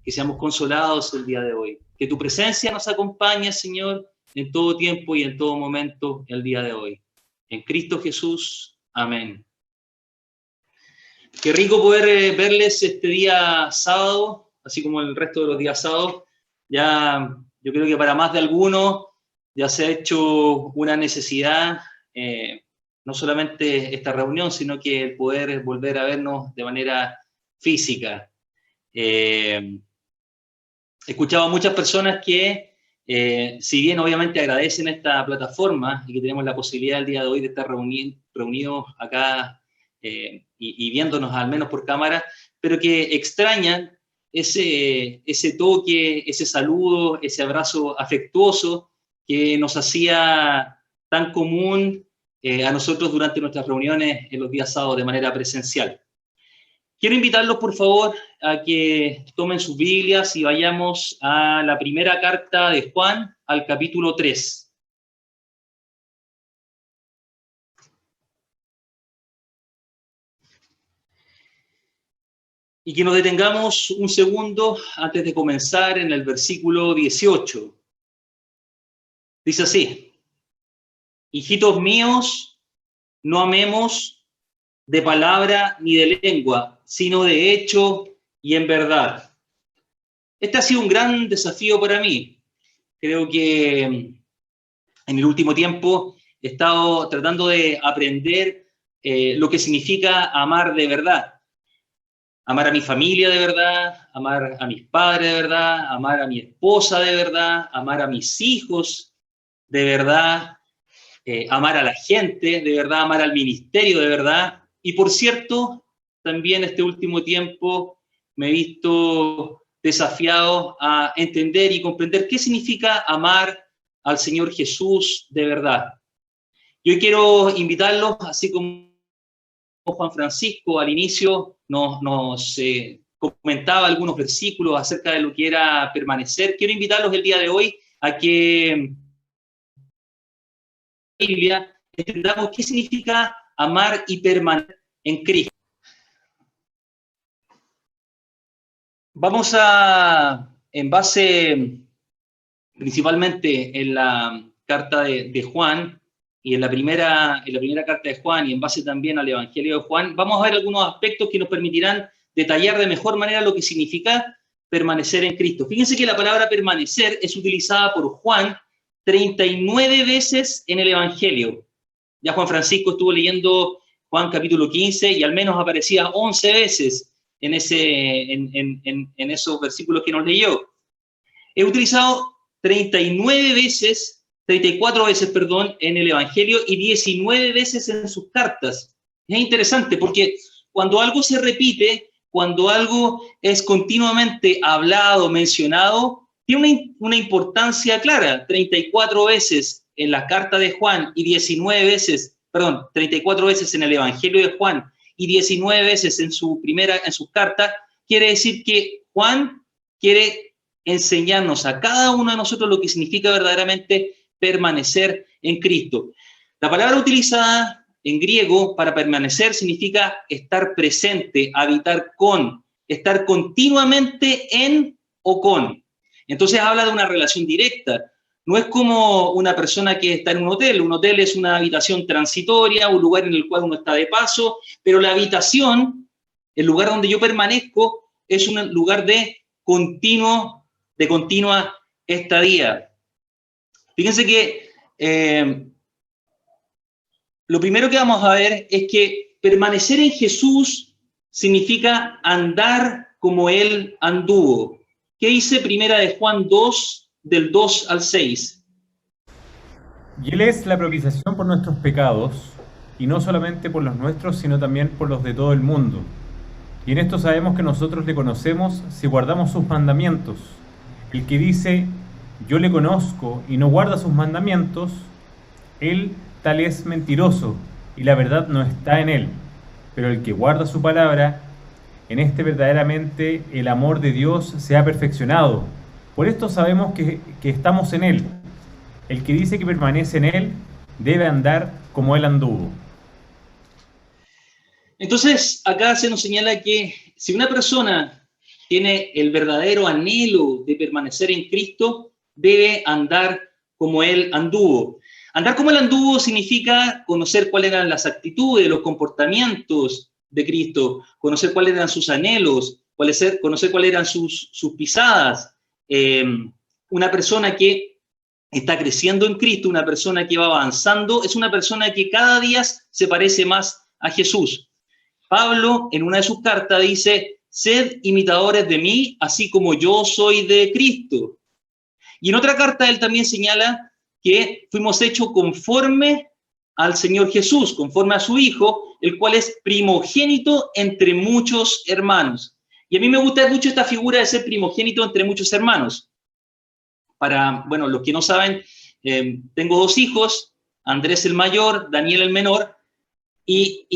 que seamos consolados el día de hoy. Que tu presencia nos acompañe, Señor, en todo tiempo y en todo momento el día de hoy. En Cristo Jesús. Amén. Qué rico poder verles este día sábado, así como el resto de los días sábados. Ya, yo creo que para más de algunos ya se ha hecho una necesidad, no solamente esta reunión, sino que el poder volver a vernos de manera física. He escuchado a muchas personas que, si bien obviamente agradecen esta plataforma y que tenemos la posibilidad el día de hoy de estar reunidos acá y viéndonos al menos por cámara, pero que extrañan ese toque, ese saludo, ese abrazo afectuoso que nos hacía tan común a nosotros durante nuestras reuniones en los días sábados de manera presencial. Quiero invitarlos, por favor, a que tomen sus Biblias y vayamos a la primera carta de Juan, al capítulo 3. Y que nos detengamos un segundo antes de comenzar en el versículo 18. Dice así: hijitos míos, no amemos de palabra ni de lengua, sino de hecho y en verdad. Este ha sido un gran desafío para mí. Creo que en el último tiempo he estado tratando de aprender lo que significa amar de verdad. Amar a mi familia de verdad, amar a mis padres de verdad, amar a mi esposa de verdad, amar a mis hijos de verdad, amar a la gente de verdad, amar al ministerio de verdad. Y por cierto, también este último tiempo me he visto desafiado a entender y comprender qué significa amar al Señor Jesús de verdad. Yo quiero invitarlos, así como Juan Francisco al inicio nos comentaba algunos versículos acerca de lo que era permanecer. Quiero invitarlos el día de hoy a que Biblia entendamos qué significa amar y permanecer en Cristo. Vamos a, en base principalmente en la carta de Juan, y en la primera carta de Juan, y en base también al Evangelio de Juan, vamos a ver algunos aspectos que nos permitirán detallar de mejor manera lo que significa permanecer en Cristo. Fíjense que la palabra permanecer es utilizada por Juan 39 veces en el Evangelio. Ya Juan Francisco estuvo leyendo Juan capítulo 15 y al menos aparecía 11 veces en esos versículos que nos leyó. He utilizado 34 veces, en el Evangelio y 19 veces en sus cartas. Es interesante porque cuando algo se repite, cuando algo es continuamente hablado, mencionado, tiene una importancia clara. 34 veces en la carta de Juan y 34 veces en el Evangelio de Juan y 19 veces en sus cartas, quiere decir que Juan quiere enseñarnos a cada uno de nosotros lo que significa verdaderamente permanecer en Cristo. La palabra utilizada en griego para permanecer significa estar presente, habitar con, estar continuamente en o con. Entonces habla de una relación directa. No es como una persona que está en un hotel. Un hotel es una habitación transitoria, un lugar en el cual uno está de paso, pero la habitación, el lugar donde yo permanezco, es un lugar de continua estadía. Fíjense que lo primero que vamos a ver es que permanecer en Jesús significa andar como Él anduvo. ¿Qué dice Primera de Juan 2, del 2 al 6? Y Él es la propiciación por nuestros pecados, y no solamente por los nuestros, sino también por los de todo el mundo. Y en esto sabemos que nosotros le conocemos si guardamos sus mandamientos. El que dice, yo le conozco, y no guarda sus mandamientos, él tal es mentiroso, y la verdad no está en él. Pero el que guarda su palabra, en este verdaderamente el amor de Dios se ha perfeccionado. Por esto sabemos que estamos en él. El que dice que permanece en él, debe andar como él anduvo. Entonces, acá se nos señala que si una persona tiene el verdadero anhelo de permanecer en Cristo, debe andar como Él anduvo. Andar como Él anduvo significa conocer cuáles eran las actitudes, los comportamientos de Cristo, conocer cuáles eran sus anhelos, conocer cuáles eran sus pisadas. Una persona que está creciendo en Cristo, una persona que va avanzando, es una persona que cada día se parece más a Jesús. Pablo, en una de sus cartas, dice: sed imitadores de mí, así como yo soy de Cristo. Y en otra carta él también señala que fuimos hechos conforme al Señor Jesús, conforme a su Hijo, el cual es primogénito entre muchos hermanos. Y a mí me gusta mucho esta figura de ser primogénito entre muchos hermanos. Para, bueno, los que no saben, tengo 2 hijos, Andrés el mayor, Daniel el menor, y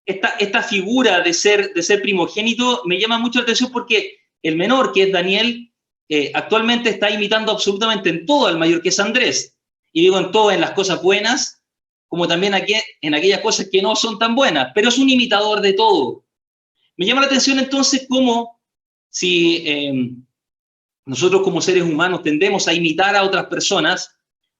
esta figura de ser primogénito me llama mucho la atención porque el menor, que es Daniel, actualmente está imitando absolutamente en todo al mayor, que es Andrés. Y digo en todo, en las cosas buenas, como también aquí, en aquellas cosas que no son tan buenas, pero es un imitador de todo. Me llama la atención entonces cómo si nosotros como seres humanos tendemos a imitar a otras personas,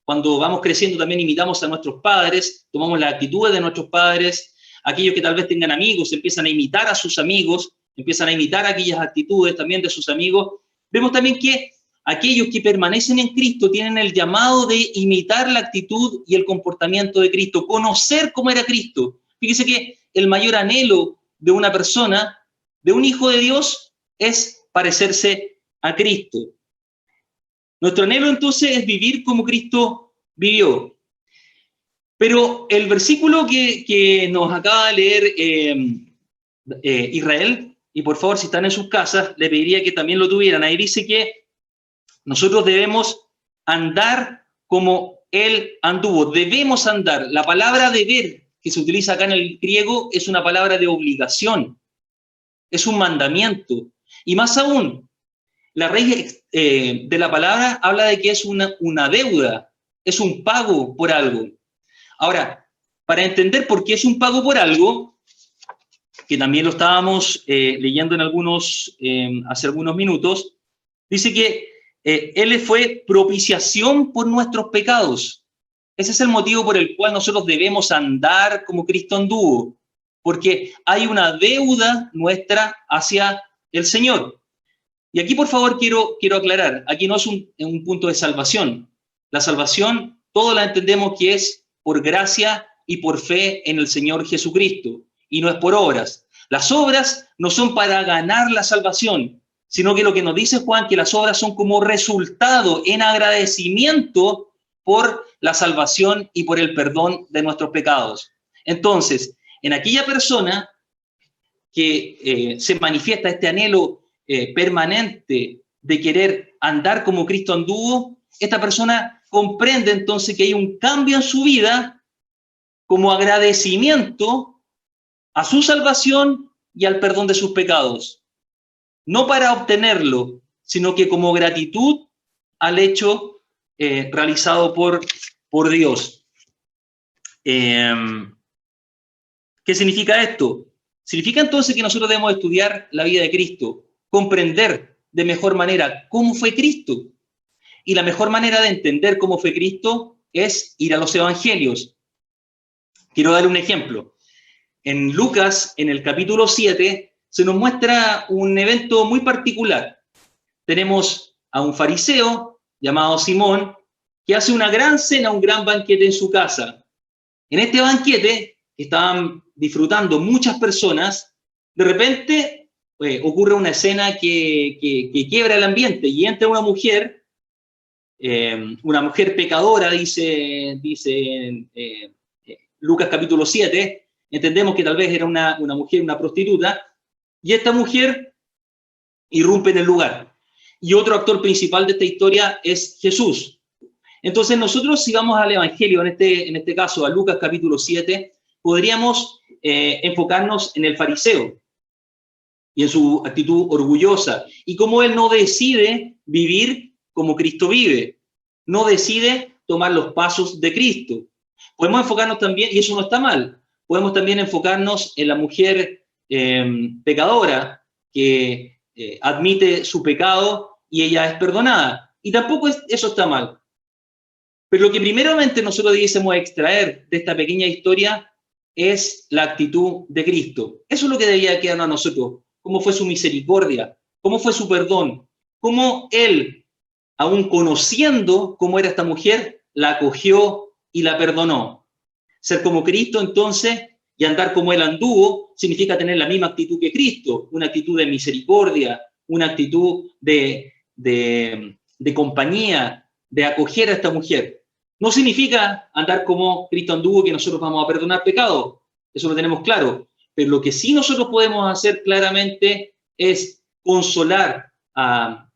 cuando vamos creciendo también imitamos a nuestros padres, tomamos las actitudes de nuestros padres, aquellos que tal vez tengan amigos empiezan a imitar a sus amigos, empiezan a imitar aquellas actitudes también de sus amigos. Vemos también que aquellos que permanecen en Cristo tienen el llamado de imitar la actitud y el comportamiento de Cristo, conocer cómo era Cristo. Fíjese que el mayor anhelo de una persona, de un hijo de Dios, es parecerse a Cristo. Nuestro anhelo entonces es vivir como Cristo vivió. Pero el versículo que nos acaba de leer Israel, y por favor si están en sus casas, le pediría que también lo tuvieran. Ahí dice que nosotros debemos andar como Él anduvo. Debemos andar. La palabra deber que se utiliza acá en el griego es una palabra de obligación. Es un mandamiento. Y más aún, la raíz de la palabra habla de que es una deuda, es un pago por algo. Ahora, para entender por qué es un pago por algo, que también lo estábamos leyendo en hace algunos minutos, dice que Él fue propiciación por nuestros pecados. Ese es el motivo por el cual nosotros debemos andar como Cristo anduvo, porque hay una deuda nuestra hacia el Señor. Y aquí, por favor, quiero aclarar, aquí no es un punto de salvación. La salvación, todos la entendemos que es por gracia y por fe en el Señor Jesucristo, y no es por obras. Las obras no son para ganar la salvación, sino que lo que nos dice Juan, que las obras son como resultado en agradecimiento por la salvación y por el perdón de nuestros pecados. Entonces, en aquella persona que se manifiesta este anhelo permanente de querer andar como Cristo anduvo, esta persona comprende entonces que hay un cambio en su vida como agradecimiento a su salvación y al perdón de sus pecados. No para obtenerlo, sino que como gratitud al hecho realizado por Dios. ¿Qué significa esto? Significa entonces que nosotros debemos estudiar la vida de Cristo, comprender de mejor manera cómo fue Cristo. Y la mejor manera de entender cómo fue Cristo es ir a los evangelios. Quiero dar un ejemplo. En Lucas, en el capítulo 7, se nos muestra un evento muy particular. Tenemos a un fariseo llamado Simón, que hace una gran cena, un gran banquete en su casa. En este banquete, que estaban disfrutando muchas personas, de repente ocurre una escena que quiebra el ambiente y entra una mujer pecadora, dice Lucas capítulo 7, entendemos que tal vez era una mujer, una prostituta, y esta mujer irrumpe en el lugar. Y otro actor principal de esta historia es Jesús. Entonces nosotros, si vamos al Evangelio, en este caso a Lucas capítulo 7, podríamos enfocarnos en el fariseo y en su actitud orgullosa, y cómo él no decide vivir como Cristo vive, no decide tomar los pasos de Cristo. Podemos enfocarnos también, y eso no está mal, podemos también enfocarnos en la mujer pecadora que admite su pecado y ella es perdonada. Y tampoco eso está mal. Pero lo que primeramente nosotros debiésemos extraer de esta pequeña historia es la actitud de Cristo. Eso es lo que debía quedarnos a nosotros. Cómo fue su misericordia, cómo fue su perdón, cómo Él, aún conociendo cómo era esta mujer, la acogió y la perdonó. Ser como Cristo, entonces, y andar como Él anduvo, significa tener la misma actitud que Cristo, una actitud de misericordia, una actitud de compañía, de acoger a esta mujer. No significa andar como Cristo anduvo, que nosotros vamos a perdonar pecados, eso lo tenemos claro, pero lo que sí nosotros podemos hacer claramente es consolar a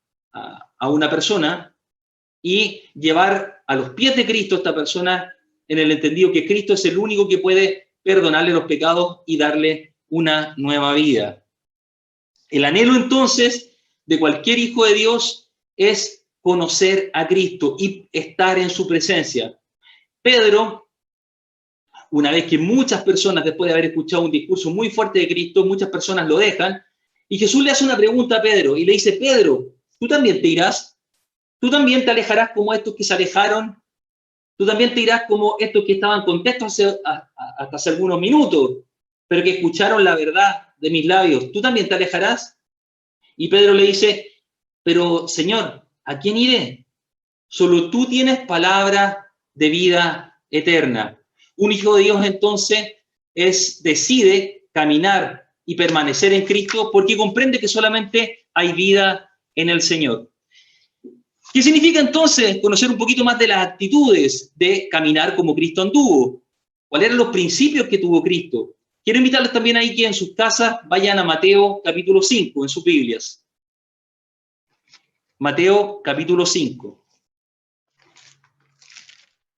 una persona y llevar a los pies de Cristo a esta persona en el entendido que Cristo es el único que puede perdonarle los pecados y darle una nueva vida. El anhelo entonces de cualquier hijo de Dios es conocer a Cristo y estar en su presencia. Pedro, una vez que muchas personas, después de haber escuchado un discurso muy fuerte de Cristo, muchas personas lo dejan, y Jesús le hace una pregunta a Pedro, y le dice, Pedro, ¿tú también te irás? ¿Tú también te alejarás como estos que se alejaron? ¿Tú también te irás como estos que estaban contentos hasta hace algunos minutos, pero que escucharon la verdad de mis labios? ¿Tú también te alejarás? Y Pedro le dice, pero Señor, ¿a quién iré? Solo tú tienes palabra de vida eterna. Un hijo de Dios entonces decide caminar y permanecer en Cristo porque comprende que solamente hay vida en el Señor. ¿Qué significa entonces conocer un poquito más de las actitudes de caminar como Cristo anduvo? ¿Cuáles eran los principios que tuvo Cristo? Quiero invitarles también ahí que en sus casas vayan a Mateo capítulo 5 en sus Biblias. Mateo capítulo 5.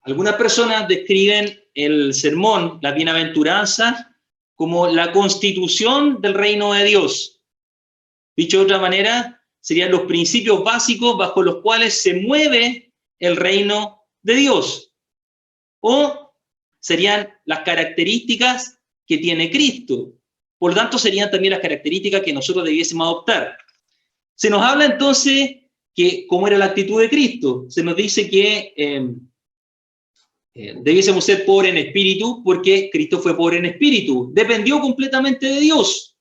Algunas personas describen el sermón, la bienaventuranza, como la constitución del reino de Dios. Dicho de otra manera, serían los principios básicos bajo los cuales se mueve el reino de Dios. O serían las características que tiene Cristo. Por lo tanto, serían también las características que nosotros debiésemos adoptar. Se nos habla entonces que cómo era la actitud de Cristo. Se nos dice que debiésemos ser pobres en espíritu porque Cristo fue pobre en espíritu. Dependió completamente de Dios.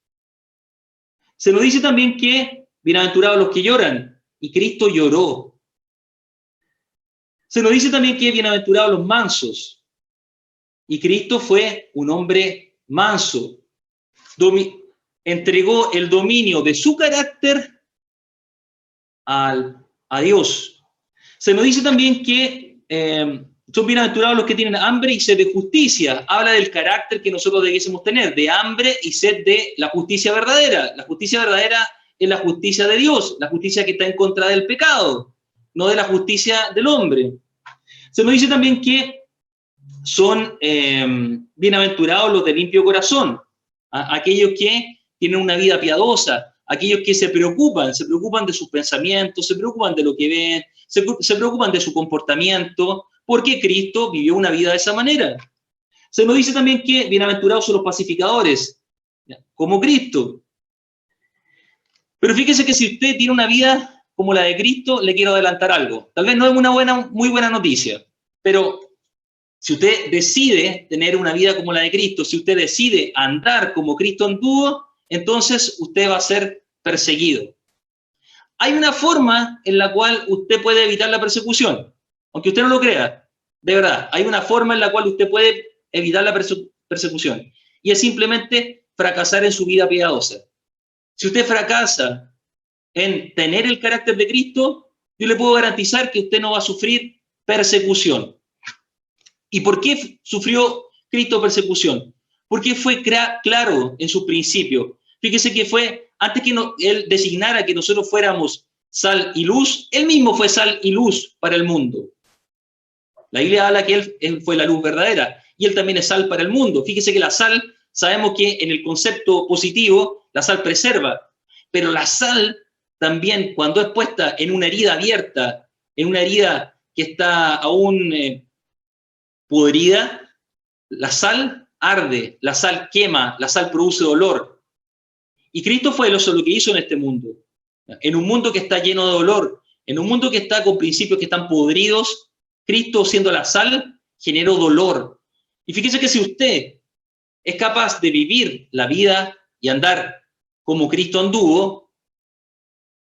Se nos dice también que bienaventurados los que lloran, y Cristo lloró. Se nos dice también que bienaventurados los mansos, y Cristo fue un hombre manso. Entregó el dominio de su carácter a Dios. Se nos dice también que son bienaventurados los que tienen hambre y sed de justicia. Habla del carácter que nosotros debiésemos tener, de hambre y sed de la justicia verdadera. La justicia verdadera es la justicia de Dios, la justicia que está en contra del pecado, no de la justicia del hombre. Se nos dice también que son bienaventurados los de limpio corazón, aquellos que tienen una vida piadosa, aquellos que se preocupan de sus pensamientos, se preocupan de lo que ven, se preocupan de su comportamiento, porque Cristo vivió una vida de esa manera. Se nos dice también que bienaventurados son los pacificadores, como Cristo. Pero fíjese que si usted tiene una vida como la de Cristo, le quiero adelantar algo. Tal vez no es una muy buena noticia, pero si usted decide tener una vida como la de Cristo, si usted decide andar como Cristo anduvo, entonces usted va a ser perseguido. Hay una forma en la cual usted puede evitar la persecución, aunque usted no lo crea. De verdad, hay una forma en la cual usted puede evitar la persecución, y es simplemente fracasar en su vida piadosa. Si usted fracasa en tener el carácter de Cristo, yo le puedo garantizar que usted no va a sufrir persecución. ¿Y por qué sufrió Cristo persecución? Porque fue claro en su principio. Fíjese que fue, antes que Él designara que nosotros fuéramos sal y luz, Él mismo fue sal y luz para el mundo. La Biblia habla que Él fue la luz verdadera, y Él también es sal para el mundo. Fíjese que la sal, sabemos que en el concepto positivo, la sal preserva, pero la sal también, cuando es puesta en una herida abierta, en una herida que está aún podrida, la sal arde, la sal quema, la sal produce dolor. Y Cristo fue eso lo que hizo en este mundo. En un mundo que está lleno de dolor, en un mundo que está con principios que están podridos, Cristo, siendo la sal, generó dolor. Y fíjese que si usted es capaz de vivir la vida y andar como Cristo anduvo,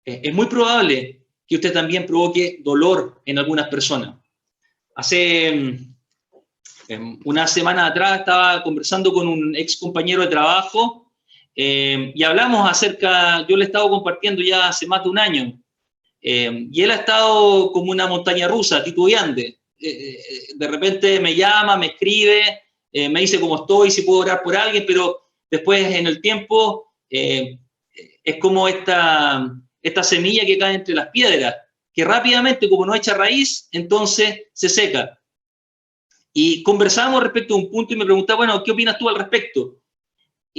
es muy probable que usted también provoque dolor en algunas personas. Hace una semana atrás estaba conversando con un ex compañero de trabajo y hablamos acerca, yo le he estado compartiendo ya hace más de un año, y él ha estado como una montaña rusa, titubeante. De repente me llama, me escribe, me dice cómo estoy, si puedo orar por alguien, pero después en el tiempo es como esta semilla que cae entre las piedras, que rápidamente, como no echa raíz, entonces se seca. Y conversábamos respecto a un punto y me preguntaba, bueno, ¿qué opinas tú al respecto?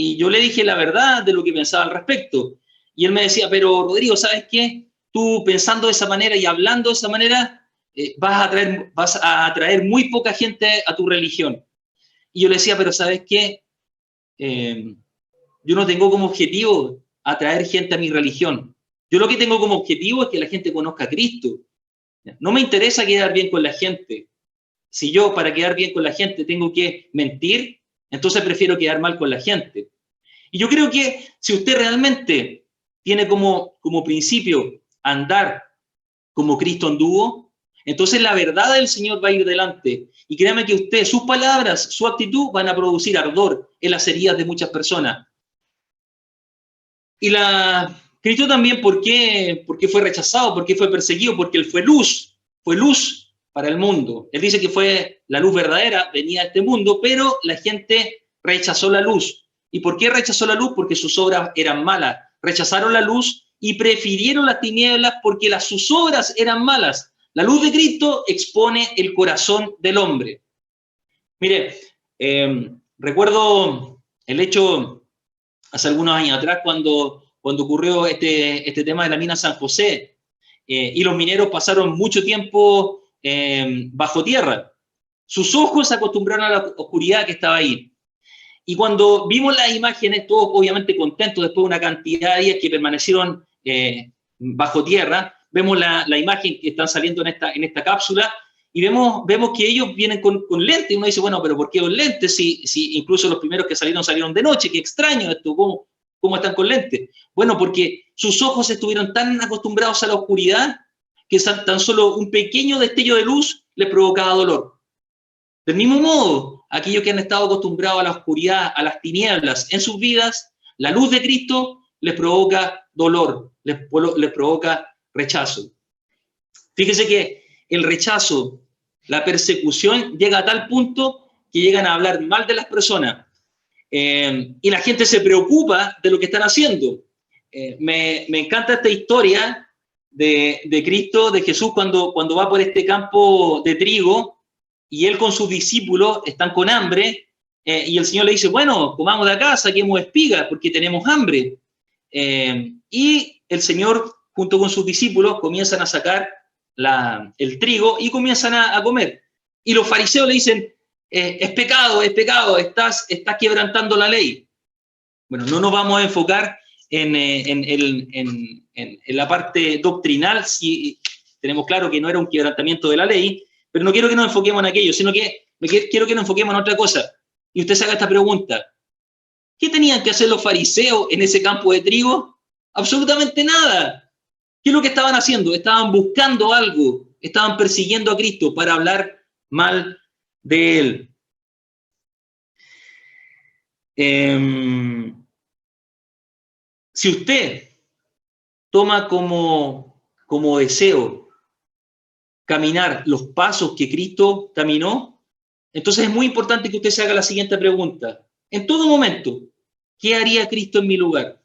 Y yo le dije la verdad de lo que pensaba al respecto. Y él me decía, pero Rodrigo, ¿sabes qué? Tú pensando de esa manera y hablando de esa manera, vas a atraer muy poca gente a tu religión. Y yo le decía, pero ¿sabes qué? Yo no tengo como objetivo atraer gente a mi religión. Yo lo que tengo como objetivo es que la gente conozca a Cristo. No me interesa quedar bien con la gente. Si yo para quedar bien con la gente tengo que mentir, entonces prefiero quedar mal con la gente. Y yo creo que si usted realmente tiene como principio andar como Cristo anduvo, entonces la verdad del Señor va a ir delante. Y créame que usted, sus palabras, su actitud van a producir ardor en las heridas de muchas personas. Y Cristo también, ¿por qué fue rechazado? ¿Por qué fue perseguido? Porque Él fue luz para el mundo. Él dice que fue la luz verdadera, venía a este mundo, pero la gente rechazó la luz. ¿Y por qué rechazó la luz? Porque sus obras eran malas. Rechazaron la luz y prefirieron las tinieblas porque sus obras eran malas. La luz de Cristo expone el corazón del hombre. Mire, recuerdo el hecho hace algunos años atrás cuando ocurrió este tema de la mina San José, y los mineros pasaron mucho tiempo bajo tierra. Sus ojos se acostumbraron a la oscuridad que estaba ahí. Y cuando vimos las imágenes, todos obviamente contentos después de una cantidad de días que permanecieron bajo tierra, vemos la imagen que están saliendo en esta cápsula y vemos que ellos vienen con lentes. Y uno dice, bueno, pero ¿por qué con lentes? Si incluso los primeros que salieron de noche, qué extraño esto, ¿cómo están con lentes? Bueno, porque sus ojos estuvieron tan acostumbrados a la oscuridad que tan solo un pequeño destello de luz les provocaba dolor. Del mismo modo, aquellos que han estado acostumbrados a la oscuridad, a las tinieblas en sus vidas, la luz de Cristo les provoca dolor, les provoca rechazo. Fíjese que el rechazo, la persecución llega a tal punto que llegan a hablar mal de las personas. Y la gente se preocupa de lo que están haciendo. Me encanta esta historia de Cristo, de Jesús, cuando va por este campo de trigo y él con sus discípulos están con hambre, y el Señor le dice, bueno, comamos de acá, saquemos espigas porque tenemos hambre. Y el Señor, junto con sus discípulos, comienzan a sacar el trigo y comienzan a comer. Y los fariseos le dicen, es pecado, estás quebrantando la ley. Bueno, no nos vamos a enfocar en la parte doctrinal, si tenemos claro que no era un quebrantamiento de la ley, pero no quiero que nos enfoquemos en aquello, sino que quiero que nos enfoquemos en otra cosa. Y usted se haga esta pregunta. ¿Qué tenían que hacer los fariseos en ese campo de trigo? Absolutamente nada. ¿Qué es lo que estaban haciendo? Estaban buscando algo, estaban persiguiendo a Cristo para hablar mal de Él. Si usted toma como deseo caminar los pasos que Cristo caminó, entonces es muy importante que usted se haga la siguiente pregunta. En todo momento, ¿qué haría Cristo en mi lugar?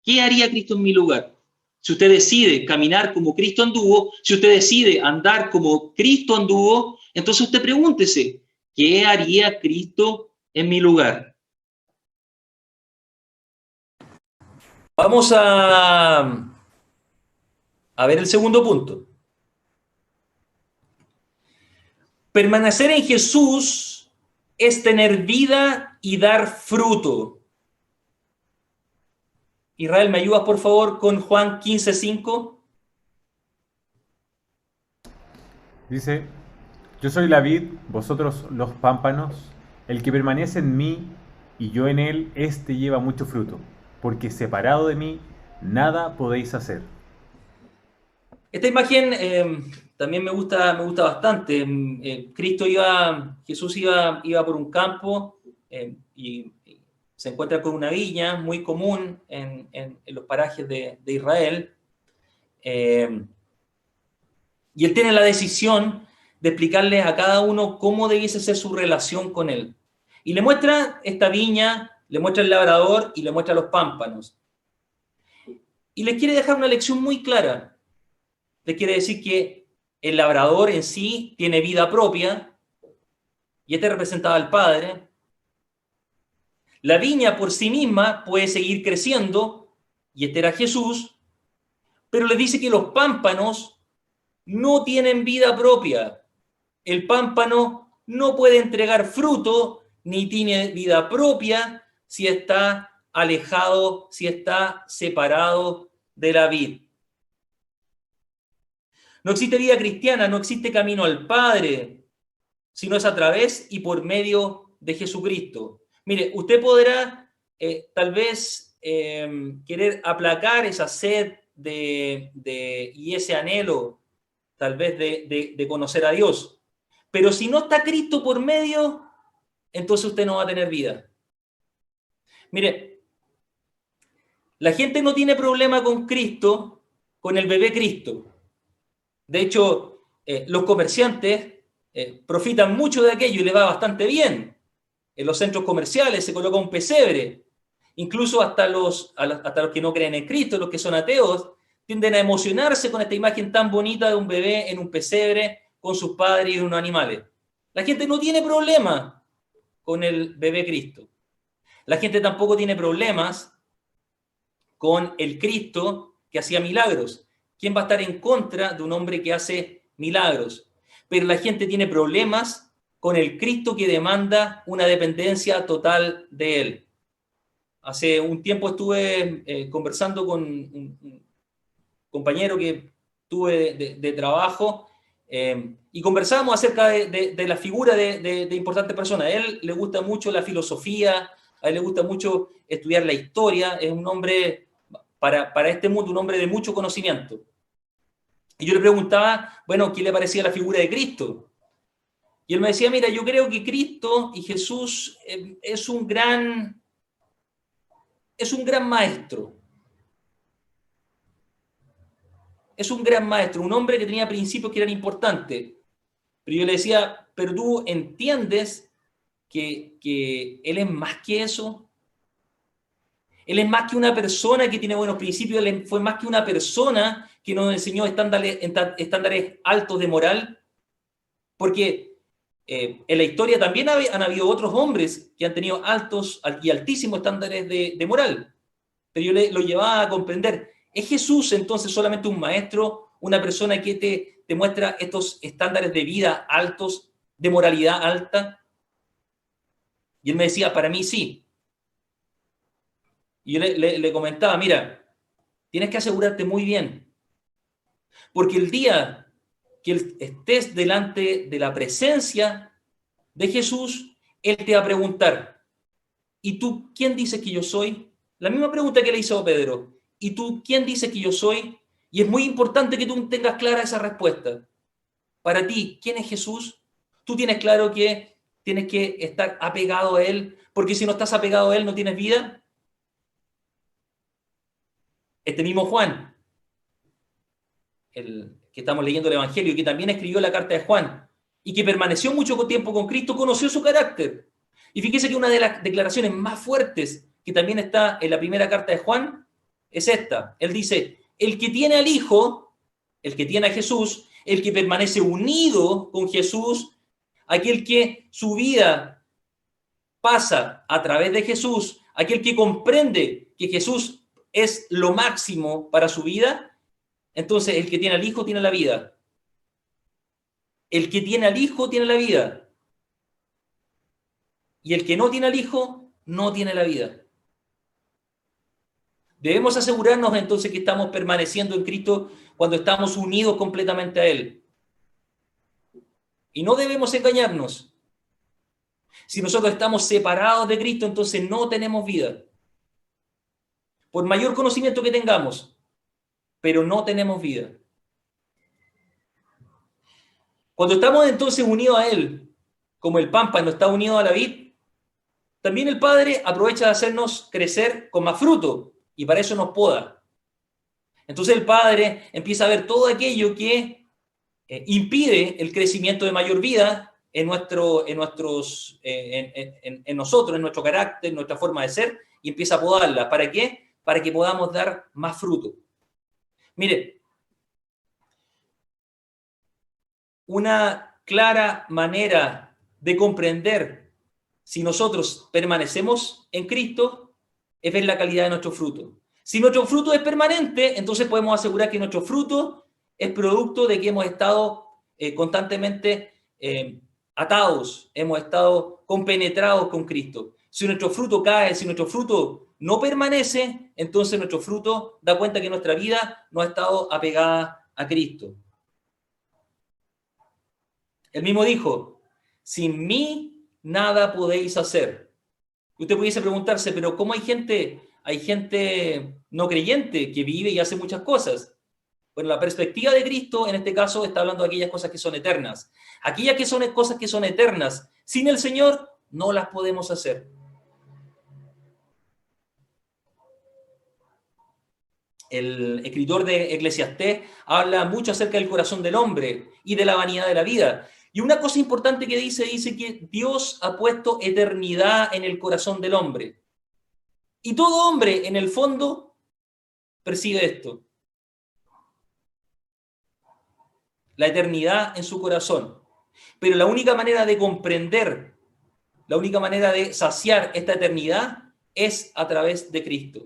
¿Qué haría Cristo en mi lugar? Si usted decide caminar como Cristo anduvo, si usted decide andar como Cristo anduvo, entonces usted pregúntese, ¿qué haría Cristo en mi lugar? Vamos a ver el segundo punto. Permanecer en Jesús es tener vida y dar fruto. Israel, ¿me ayudas por favor con Juan 15:5? Dice, yo soy la vid, vosotros los pámpanos, el que permanece en mí y yo en él, éste lleva mucho fruto, porque separado de mí, nada podéis hacer. Esta imagen también me gusta bastante. Jesús iba por un campo y se encuentra con una viña muy común en los parajes de Israel. Y él tiene la decisión de explicarles a cada uno cómo debiese ser su relación con él. Y le muestra esta viña, le muestra el labrador y le muestra los pámpanos. Y les quiere dejar una lección muy clara. Les quiere decir que el labrador en sí tiene vida propia, y este representaba al Padre. La viña por sí misma puede seguir creciendo, y este era Jesús, pero les dice que los pámpanos no tienen vida propia. El pámpano no puede entregar fruto, ni tiene vida propia si está alejado, si está separado de la vid. No existe vida cristiana, no existe camino al Padre, sino es a través y por medio de Jesucristo. Mire, usted podrá tal vez querer aplacar esa sed y ese anhelo, tal vez de conocer a Dios. Pero si no está Cristo por medio, entonces usted no va a tener vida. Mire, la gente no tiene problema con Cristo, con el bebé Cristo. De hecho, los comerciantes profitan mucho de aquello y le va bastante bien. En los centros comerciales se coloca un pesebre. Incluso hasta los que no creen en Cristo, los que son ateos, tienden a emocionarse con esta imagen tan bonita de un bebé en un pesebre con sus padres y unos animales. La gente no tiene problema con el bebé Cristo. La gente tampoco tiene problemas con el Cristo que hacía milagros. ¿Quién va a estar en contra de un hombre que hace milagros? Pero la gente tiene problemas con el Cristo que demanda una dependencia total de él. Hace un tiempo estuve conversando con un compañero que tuve de trabajo y conversábamos acerca de la figura de importantes personas. A él le gusta mucho la filosofía, a él le gusta mucho estudiar la historia, es un hombre, para este mundo, un hombre de mucho conocimiento. Y yo le preguntaba, bueno, ¿qué le parecía la figura de Cristo? Y él me decía, mira, yo creo que Cristo y Jesús es un gran maestro. Es un gran maestro, un hombre que tenía principios que eran importantes. Pero yo le decía, pero tú entiendes que él es más que eso. Él es más que una persona que tiene buenos principios, él fue más que una persona que nos enseñó estándares altos de moral. Porque en la historia también han habido otros hombres que han tenido altos y altísimos estándares de moral. Pero yo lo llevaba a comprender. ¿Es Jesús entonces solamente un maestro, una persona que te muestra estos estándares de vida altos, de moralidad alta? Y él me decía, para mí sí. Y yo le comentaba, mira, tienes que asegurarte muy bien, porque el día que estés delante de la presencia de Jesús, Él te va a preguntar, ¿y tú quién dices que yo soy? La misma pregunta que le hizo Pedro, ¿y tú quién dices que yo soy? Y es muy importante que tú tengas clara esa respuesta. Para ti, ¿quién es Jesús? Tú tienes claro que tienes que estar apegado a Él, porque si no estás apegado a Él no tienes vida. Este mismo Juan, el que estamos leyendo el Evangelio, que también escribió la carta de Juan, y que permaneció mucho tiempo con Cristo, conoció su carácter. Y fíjese que una de las declaraciones más fuertes que también está en la primera carta de Juan es esta. Él dice, el que tiene al Hijo, el que tiene a Jesús, el que permanece unido con Jesús, aquel que su vida pasa a través de Jesús, aquel que comprende que Jesús es lo máximo para su vida, entonces el que tiene al Hijo tiene la vida. El que tiene al Hijo tiene la vida. Y el que no tiene al Hijo no tiene la vida. Debemos asegurarnos entonces que estamos permaneciendo en Cristo cuando estamos unidos completamente a Él. Y no debemos engañarnos. Si nosotros estamos separados de Cristo, entonces no tenemos vida. Por mayor conocimiento que tengamos, pero no tenemos vida. Cuando estamos entonces unidos a Él, como el pámpano está unido a la vid, también el Padre aprovecha de hacernos crecer con más fruto, y para eso nos poda. Entonces el Padre empieza a ver todo aquello que impide el crecimiento de mayor vida en nosotros, en nuestro carácter, en nuestra forma de ser, y empieza a podarla. ¿Para qué? Para que podamos dar más fruto. Mire, una clara manera de comprender si nosotros permanecemos en Cristo es ver la calidad de nuestro fruto. Si nuestro fruto es permanente, entonces podemos asegurar que nuestro fruto es producto de que hemos estado constantemente atados, hemos estado compenetrados con Cristo. Si nuestro fruto cae, si nuestro fruto no permanece, entonces nuestro fruto da cuenta que nuestra vida no ha estado apegada a Cristo. Él mismo dijo, sin mí nada podéis hacer. Usted pudiese preguntarse, pero ¿cómo hay gente no creyente que vive y hace muchas cosas? Bueno, la perspectiva de Cristo en este caso está hablando de aquellas cosas que son eternas. Aquellas que son cosas que son eternas, sin el Señor no las podemos hacer. El escritor de Eclesiastés habla mucho acerca del corazón del hombre y de la vanidad de la vida. Y una cosa importante que dice que Dios ha puesto eternidad en el corazón del hombre. Y todo hombre, en el fondo, percibe esto. La eternidad en su corazón. Pero la única manera de comprender, la única manera de saciar esta eternidad es a través de Cristo.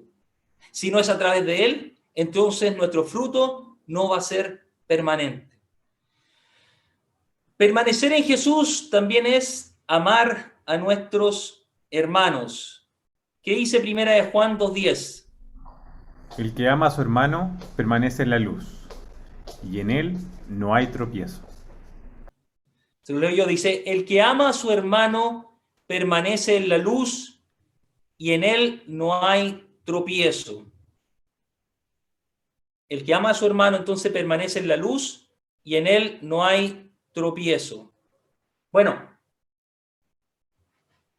Si no es a través de Él, entonces nuestro fruto no va a ser permanente. Permanecer en Jesús también es amar a nuestros hermanos. ¿Qué dice 1 Juan 2:10? El que ama a su hermano permanece en la luz, y en él no hay tropiezo. Se lo leo yo, dice, el que ama a su hermano permanece en la luz, y en él no hay tropiezo. El que ama a su hermano entonces permanece en la luz, y en él no hay tropiezo. Bueno,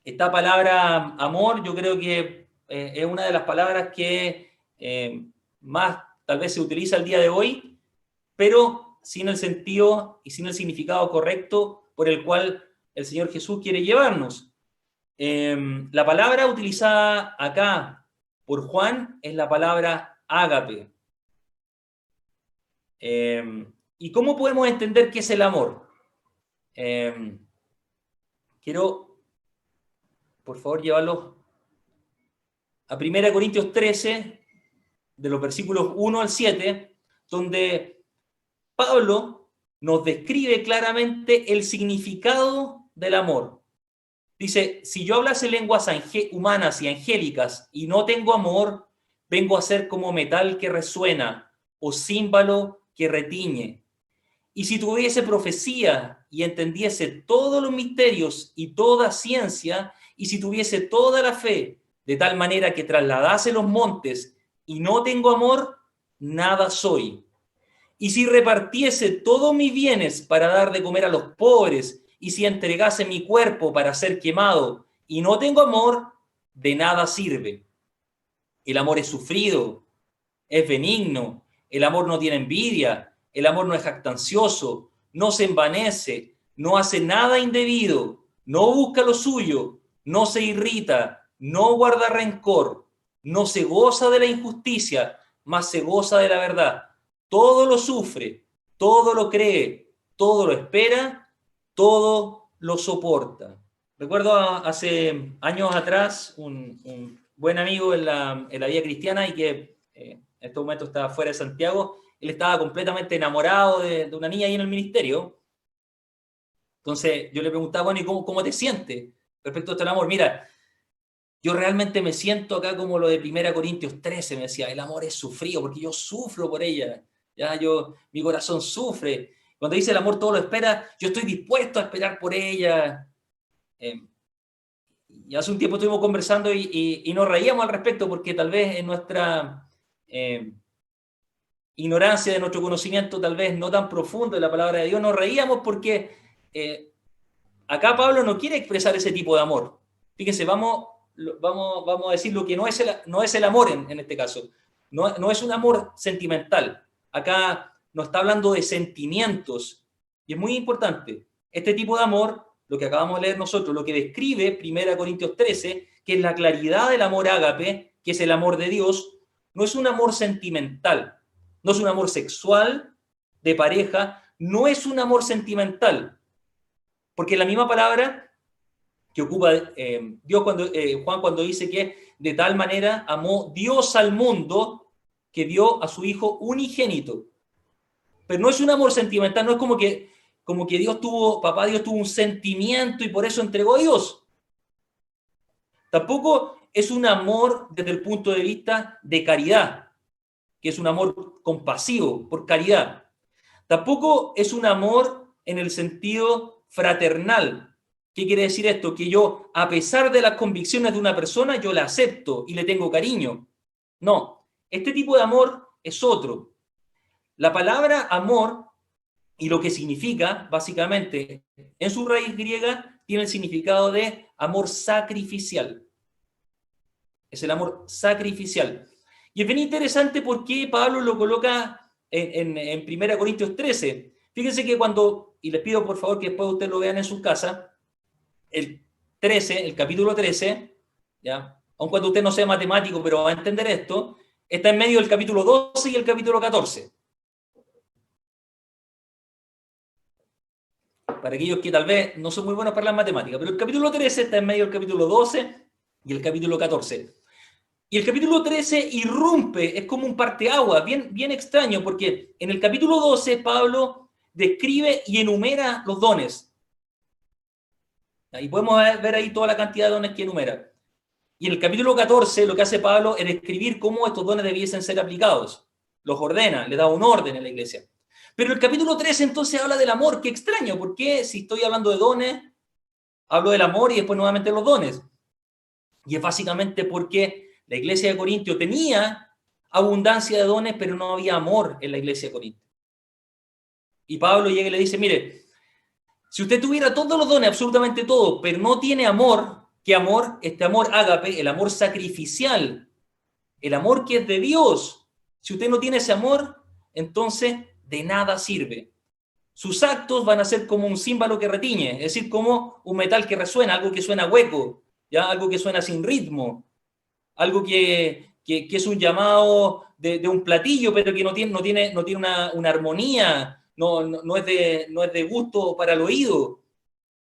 esta palabra amor yo creo que es una de las palabras que más tal vez se utiliza el día de hoy, pero sin el sentido y sin el significado correcto por el cual el Señor Jesús quiere llevarnos. La palabra utilizada acá por Juan es la palabra ágape. ¿Y cómo podemos entender qué es el amor? Quiero, por favor, llevarlo a 1 Corintios 13, de los versículos 1 al 7, donde Pablo nos describe claramente el significado del amor. Dice, si yo hablase lenguas humanas y angélicas y no tengo amor, vengo a ser como metal que resuena o címbalo que retiñe. Y si tuviese profecía y entendiese todos los misterios y toda ciencia, y si tuviese toda la fe, de tal manera que trasladase los montes y no tengo amor, nada soy. Y si repartiese todos mis bienes para dar de comer a los pobres, y si entregase mi cuerpo para ser quemado y no tengo amor, de nada sirve. El amor es sufrido, es benigno, el amor no tiene envidia, el amor no es jactancioso, no se envanece, no hace nada indebido, no busca lo suyo, no se irrita, no guarda rencor, no se goza de la injusticia, mas se goza de la verdad. Todo lo sufre, todo lo cree, todo lo espera, todo lo soporta. Recuerdo hace años atrás un buen amigo en la vida cristiana y que en este momento está fuera de Santiago. Él estaba completamente enamorado de una niña ahí en el ministerio. Entonces yo le preguntaba, bueno, ¿y cómo te sientes respecto a este amor? Mira, Yo realmente me siento acá como lo de 1 Corintios 13, me decía, el amor es sufrido porque yo sufro por ella. Mi corazón sufre. Cuando dice el amor todo lo espera, yo estoy dispuesto a esperar por ella. Y hace un tiempo estuvimos conversando y nos reíamos al respecto porque tal vez en nuestra ignorancia, de nuestro conocimiento tal vez no tan profundo de la palabra de Dios, nos reíamos porque acá Pablo no quiere expresar ese tipo de amor. Fíjense, vamos a decir lo que no es el amor en este caso. No es un amor sentimental. Acá nos está hablando de sentimientos. Y es muy importante. Este tipo de amor, lo que acabamos de leer nosotros, lo que describe 1 Corintios 13, que es la claridad del amor ágape, que es el amor de Dios, no es un amor sentimental, no es un amor sexual, de pareja, no es un amor sentimental. Porque la misma palabra que ocupa Dios Juan cuando dice que de tal manera amó Dios al mundo que dio a su Hijo unigénito. Pero no es un amor sentimental, no es como que Papá Dios tuvo un sentimiento y por eso entregó a Dios. Tampoco es un amor desde el punto de vista de caridad, que es un amor compasivo, por caridad. Tampoco es un amor en el sentido fraternal. ¿Qué quiere decir esto? Que yo, a pesar de las convicciones de una persona, yo la acepto y le tengo cariño. No, este tipo de amor es otro. La palabra amor y lo que significa, básicamente, en su raíz griega, tiene el significado de amor sacrificial. Es el amor sacrificial. Y es bien interesante porque Pablo lo coloca en 1 Corintios 13. Fíjense que cuando, y les pido por favor que después ustedes lo vean en sus casas, el capítulo 13, ¿ya? Aun cuando usted no sea matemático, pero va a entender esto, está en medio del capítulo 12 y el capítulo 14. Para aquellos que tal vez no son muy buenos para las matemáticas, pero el capítulo 13 está en medio del capítulo 12 y el capítulo 14. Y el capítulo 13 irrumpe, es como un parteaguas, bien extraño, porque en el capítulo 12 Pablo describe y enumera los dones. Y podemos ver ahí toda la cantidad de dones que enumera. Y en el capítulo 14 lo que hace Pablo es describir cómo estos dones debiesen ser aplicados. Los ordena, le da un orden en la iglesia. Pero el capítulo 13 entonces habla del amor. Qué extraño, porque si estoy hablando de dones, hablo del amor y después nuevamente los dones. Y es básicamente porque la iglesia de Corintio tenía abundancia de dones, pero no había amor en la iglesia de Corintio. Y Pablo llega y le dice, mire, si usted tuviera todos los dones, absolutamente todos, pero no tiene amor, ¿qué amor? Este amor ágape, el amor sacrificial, el amor que es de Dios. Si usted no tiene ese amor, entonces de nada sirve. Sus actos van a ser como un címbalo que retiñe, es decir, como un metal que resuena, algo que suena hueco, ¿ya? Algo que suena sin ritmo, algo que es un llamado de un platillo, pero que no tiene una armonía, no es de gusto para el oído,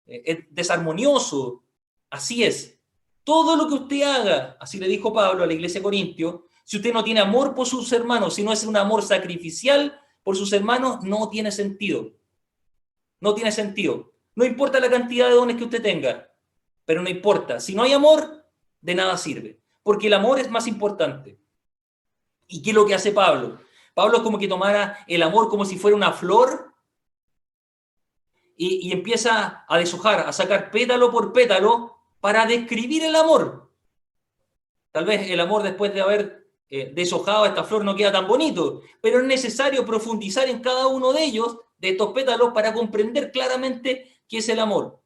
es desarmonioso. Así es. Todo lo que usted haga, así le dijo Pablo a la iglesia de Corintio, si usted no tiene amor por sus hermanos, si no es un amor sacrificial por sus hermanos, no tiene sentido. No tiene sentido. No importa la cantidad de dones que usted tenga, pero no importa. Si no hay amor, de nada sirve. Porque el amor es más importante. ¿Y qué es lo que hace Pablo? Pablo es como que tomara el amor como si fuera una flor y empieza a deshojar, a sacar pétalo por pétalo para describir el amor. Tal vez el amor después de haber deshojado esta flor no queda tan bonito, pero es necesario profundizar en cada uno de ellos, de estos pétalos, para comprender claramente qué es el amor.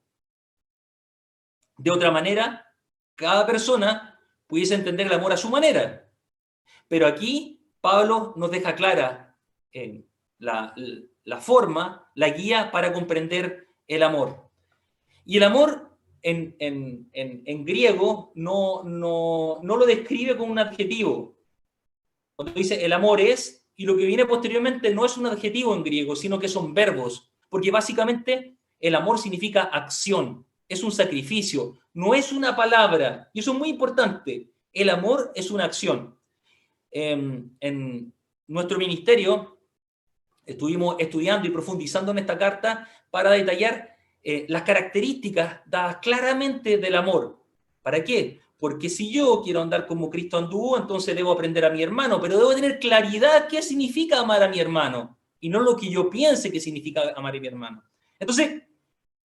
De otra manera, cada persona pudiese entender el amor a su manera. Pero aquí Pablo nos deja clara la forma, la guía para comprender el amor. Y el amor en griego no lo describe con un adjetivo. Cuando dice el amor es, y lo que viene posteriormente no es un adjetivo en griego, sino que son verbos, porque básicamente el amor significa acción, es un sacrificio, no es una palabra, y eso es muy importante. El amor es una acción. En nuestro ministerio estuvimos estudiando y profundizando en esta carta para detallar las características dadas claramente del amor. ¿Para qué? porque si yo quiero andar como Cristo anduvo, entonces debo aprender a mi hermano, pero debo tener claridad qué significa amar a mi hermano, y no lo que yo piense que significa amar a mi hermano. Entonces,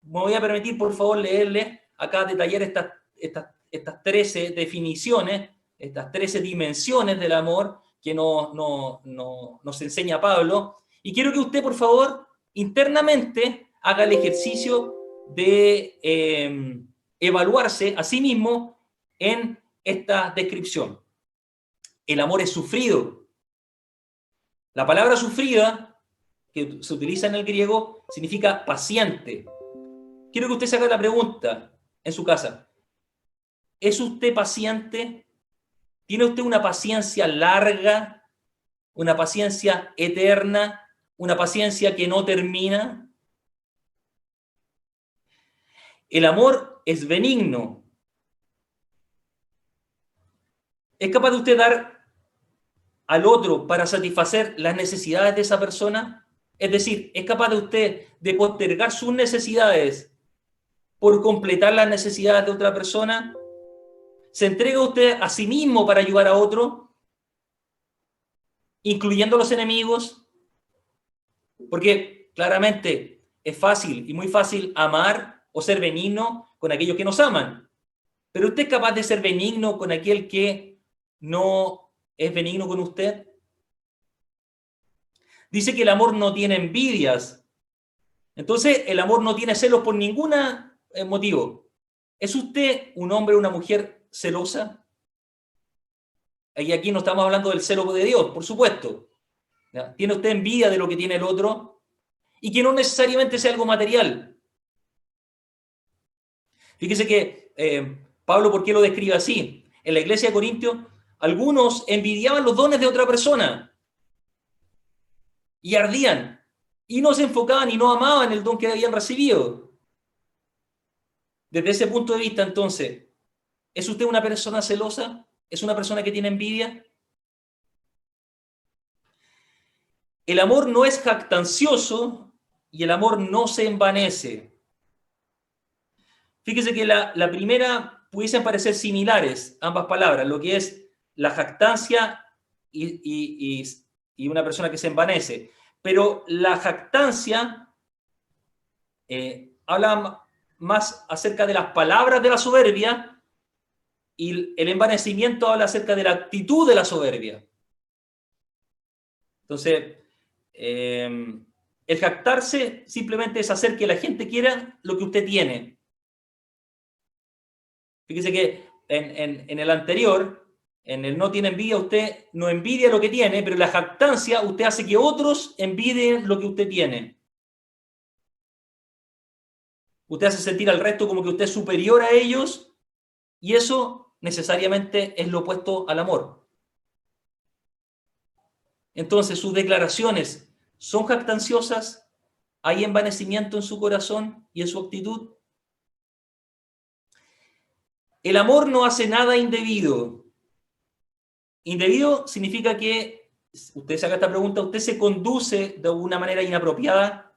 me voy a permitir, por favor, leerle acá, detallar estas 13 definiciones, estas 13 dimensiones del amor que nos enseña Pablo. Y quiero que usted, por favor, internamente haga el ejercicio de evaluarse a sí mismo en esta descripción. El amor es sufrido. La palabra sufrida, que se utiliza en el griego, significa paciente. Quiero que usted se haga la pregunta en su casa. ¿Es usted paciente? ¿Tiene usted una paciencia larga? ¿Una paciencia eterna? ¿Una paciencia que no termina? El amor es benigno. ¿Es capaz de usted dar al otro para satisfacer las necesidades de esa persona? Es decir, ¿es capaz de usted de postergar sus necesidades por completar las necesidades de otra persona? ¿Se entrega usted a sí mismo para ayudar a otro, incluyendo a los enemigos? Porque claramente es fácil y muy fácil amar o ser benigno con aquellos que nos aman. Pero usted es capaz de ser benigno con aquel que no es benigno con usted. Dice que el amor no tiene envidias. Entonces, el amor no tiene celos por ningún motivo. ¿Es usted un hombre o una mujer celosa? Y aquí no estamos hablando del celo de Dios, por supuesto. ¿Ya? ¿Tiene usted envidia de lo que tiene el otro? Y que no necesariamente sea algo material. Fíjese que Pablo, ¿por qué lo describe así? En la iglesia de Corintios, algunos envidiaban los dones de otra persona y ardían y no se enfocaban y no amaban el don que habían recibido. Desde ese punto de vista, entonces, ¿es usted una persona celosa? ¿Es una persona que tiene envidia? El amor no es jactancioso y el amor no se envanece. Fíjese que la primera pudiesen parecer similares, ambas palabras, lo que es la jactancia y una persona que se envanece. Pero la jactancia habla más acerca de las palabras de la soberbia y el envanecimiento habla acerca de la actitud de la soberbia. Entonces, el jactarse simplemente es hacer que la gente quiera lo que usted tiene. Fíjese que en el anterior, en el no tiene envidia, usted no envidia lo que tiene, pero en la jactancia usted hace que otros envidien lo que usted tiene. Usted hace sentir al resto como que usted es superior a ellos y eso necesariamente es lo opuesto al amor. Entonces, sus declaraciones son jactanciosas, hay envanecimiento en su corazón y en su actitud. El amor no hace nada indebido. Indebido significa que, usted se haga esta pregunta, usted se conduce de una manera inapropiada.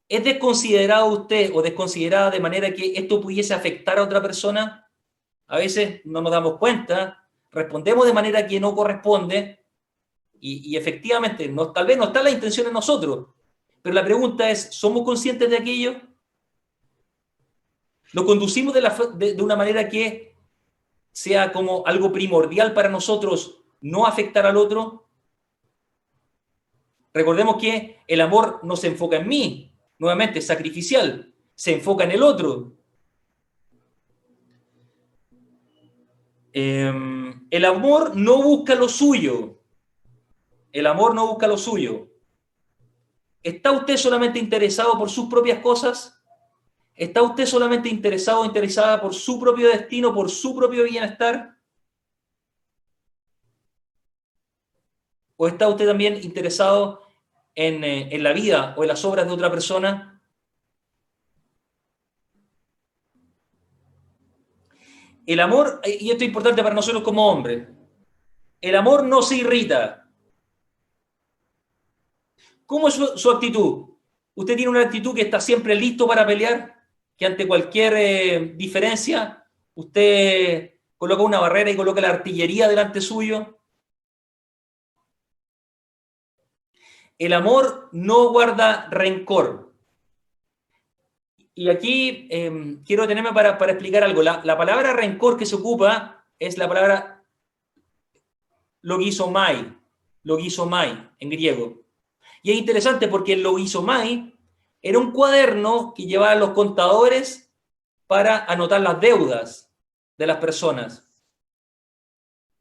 ¿Es desconsiderado usted o desconsiderada de manera que esto pudiese afectar a otra persona? A veces no nos damos cuenta, respondemos de manera que no corresponde y efectivamente tal vez no está la intención en nosotros. Pero la pregunta es, ¿somos conscientes de aquello? ¿Lo conducimos de una manera que sea como algo primordial para nosotros no afectar al otro? Recordemos que el amor no se enfoca en mí, nuevamente es sacrificial, se enfoca en el otro. El amor no busca lo suyo. El amor no busca lo suyo. ¿Está usted solamente interesado por sus propias cosas? ¿Está usted solamente interesado o interesada por su propio destino, por su propio bienestar? ¿O está usted también interesado en la vida o en las obras de otra persona? El amor, y esto es importante para nosotros como hombres, el amor no se irrita. ¿Cómo es su actitud? ¿Usted tiene una actitud que está siempre listo para pelear? ¿Que ante cualquier diferencia usted coloca una barrera y coloca la artillería delante suyo. El amor no guarda rencor. Y aquí quiero detenerme para explicar algo. La palabra rencor que se ocupa es la palabra logizomai en griego. Y es interesante porque el logizomai era un cuaderno que llevaban los contadores para anotar las deudas de las personas.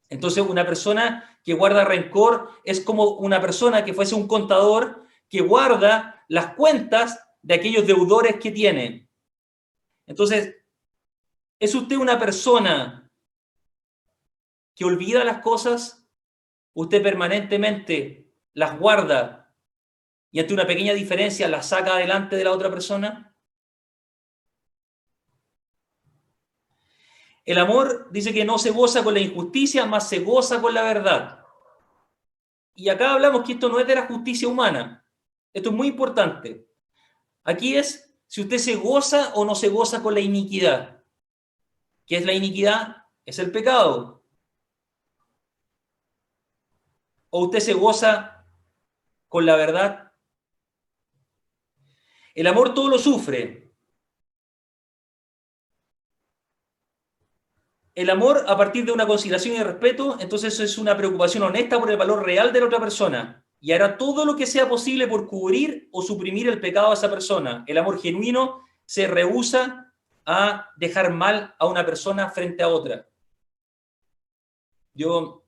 Entonces, una persona que guarda rencor es como una persona que fuese un contador que guarda las cuentas de aquellos deudores que tiene. Entonces, ¿es usted una persona que olvida las cosas? ¿Usted permanentemente las guarda y ante una pequeña diferencia las saca adelante de la otra persona? El amor dice que no se goza con la injusticia, más se goza con la verdad. Y acá hablamos que esto no es de la justicia humana. Esto es muy importante. Aquí es si usted se goza o no se goza con la iniquidad. ¿Qué es la iniquidad? Es el pecado. ¿O usted se goza con la verdad? El amor todo lo sufre. El amor, a partir de una consideración y respeto, entonces es una preocupación honesta por el valor real de la otra persona y hará todo lo que sea posible por cubrir o suprimir el pecado de esa persona. El amor genuino se rehúsa a dejar mal a una persona frente a otra. Yo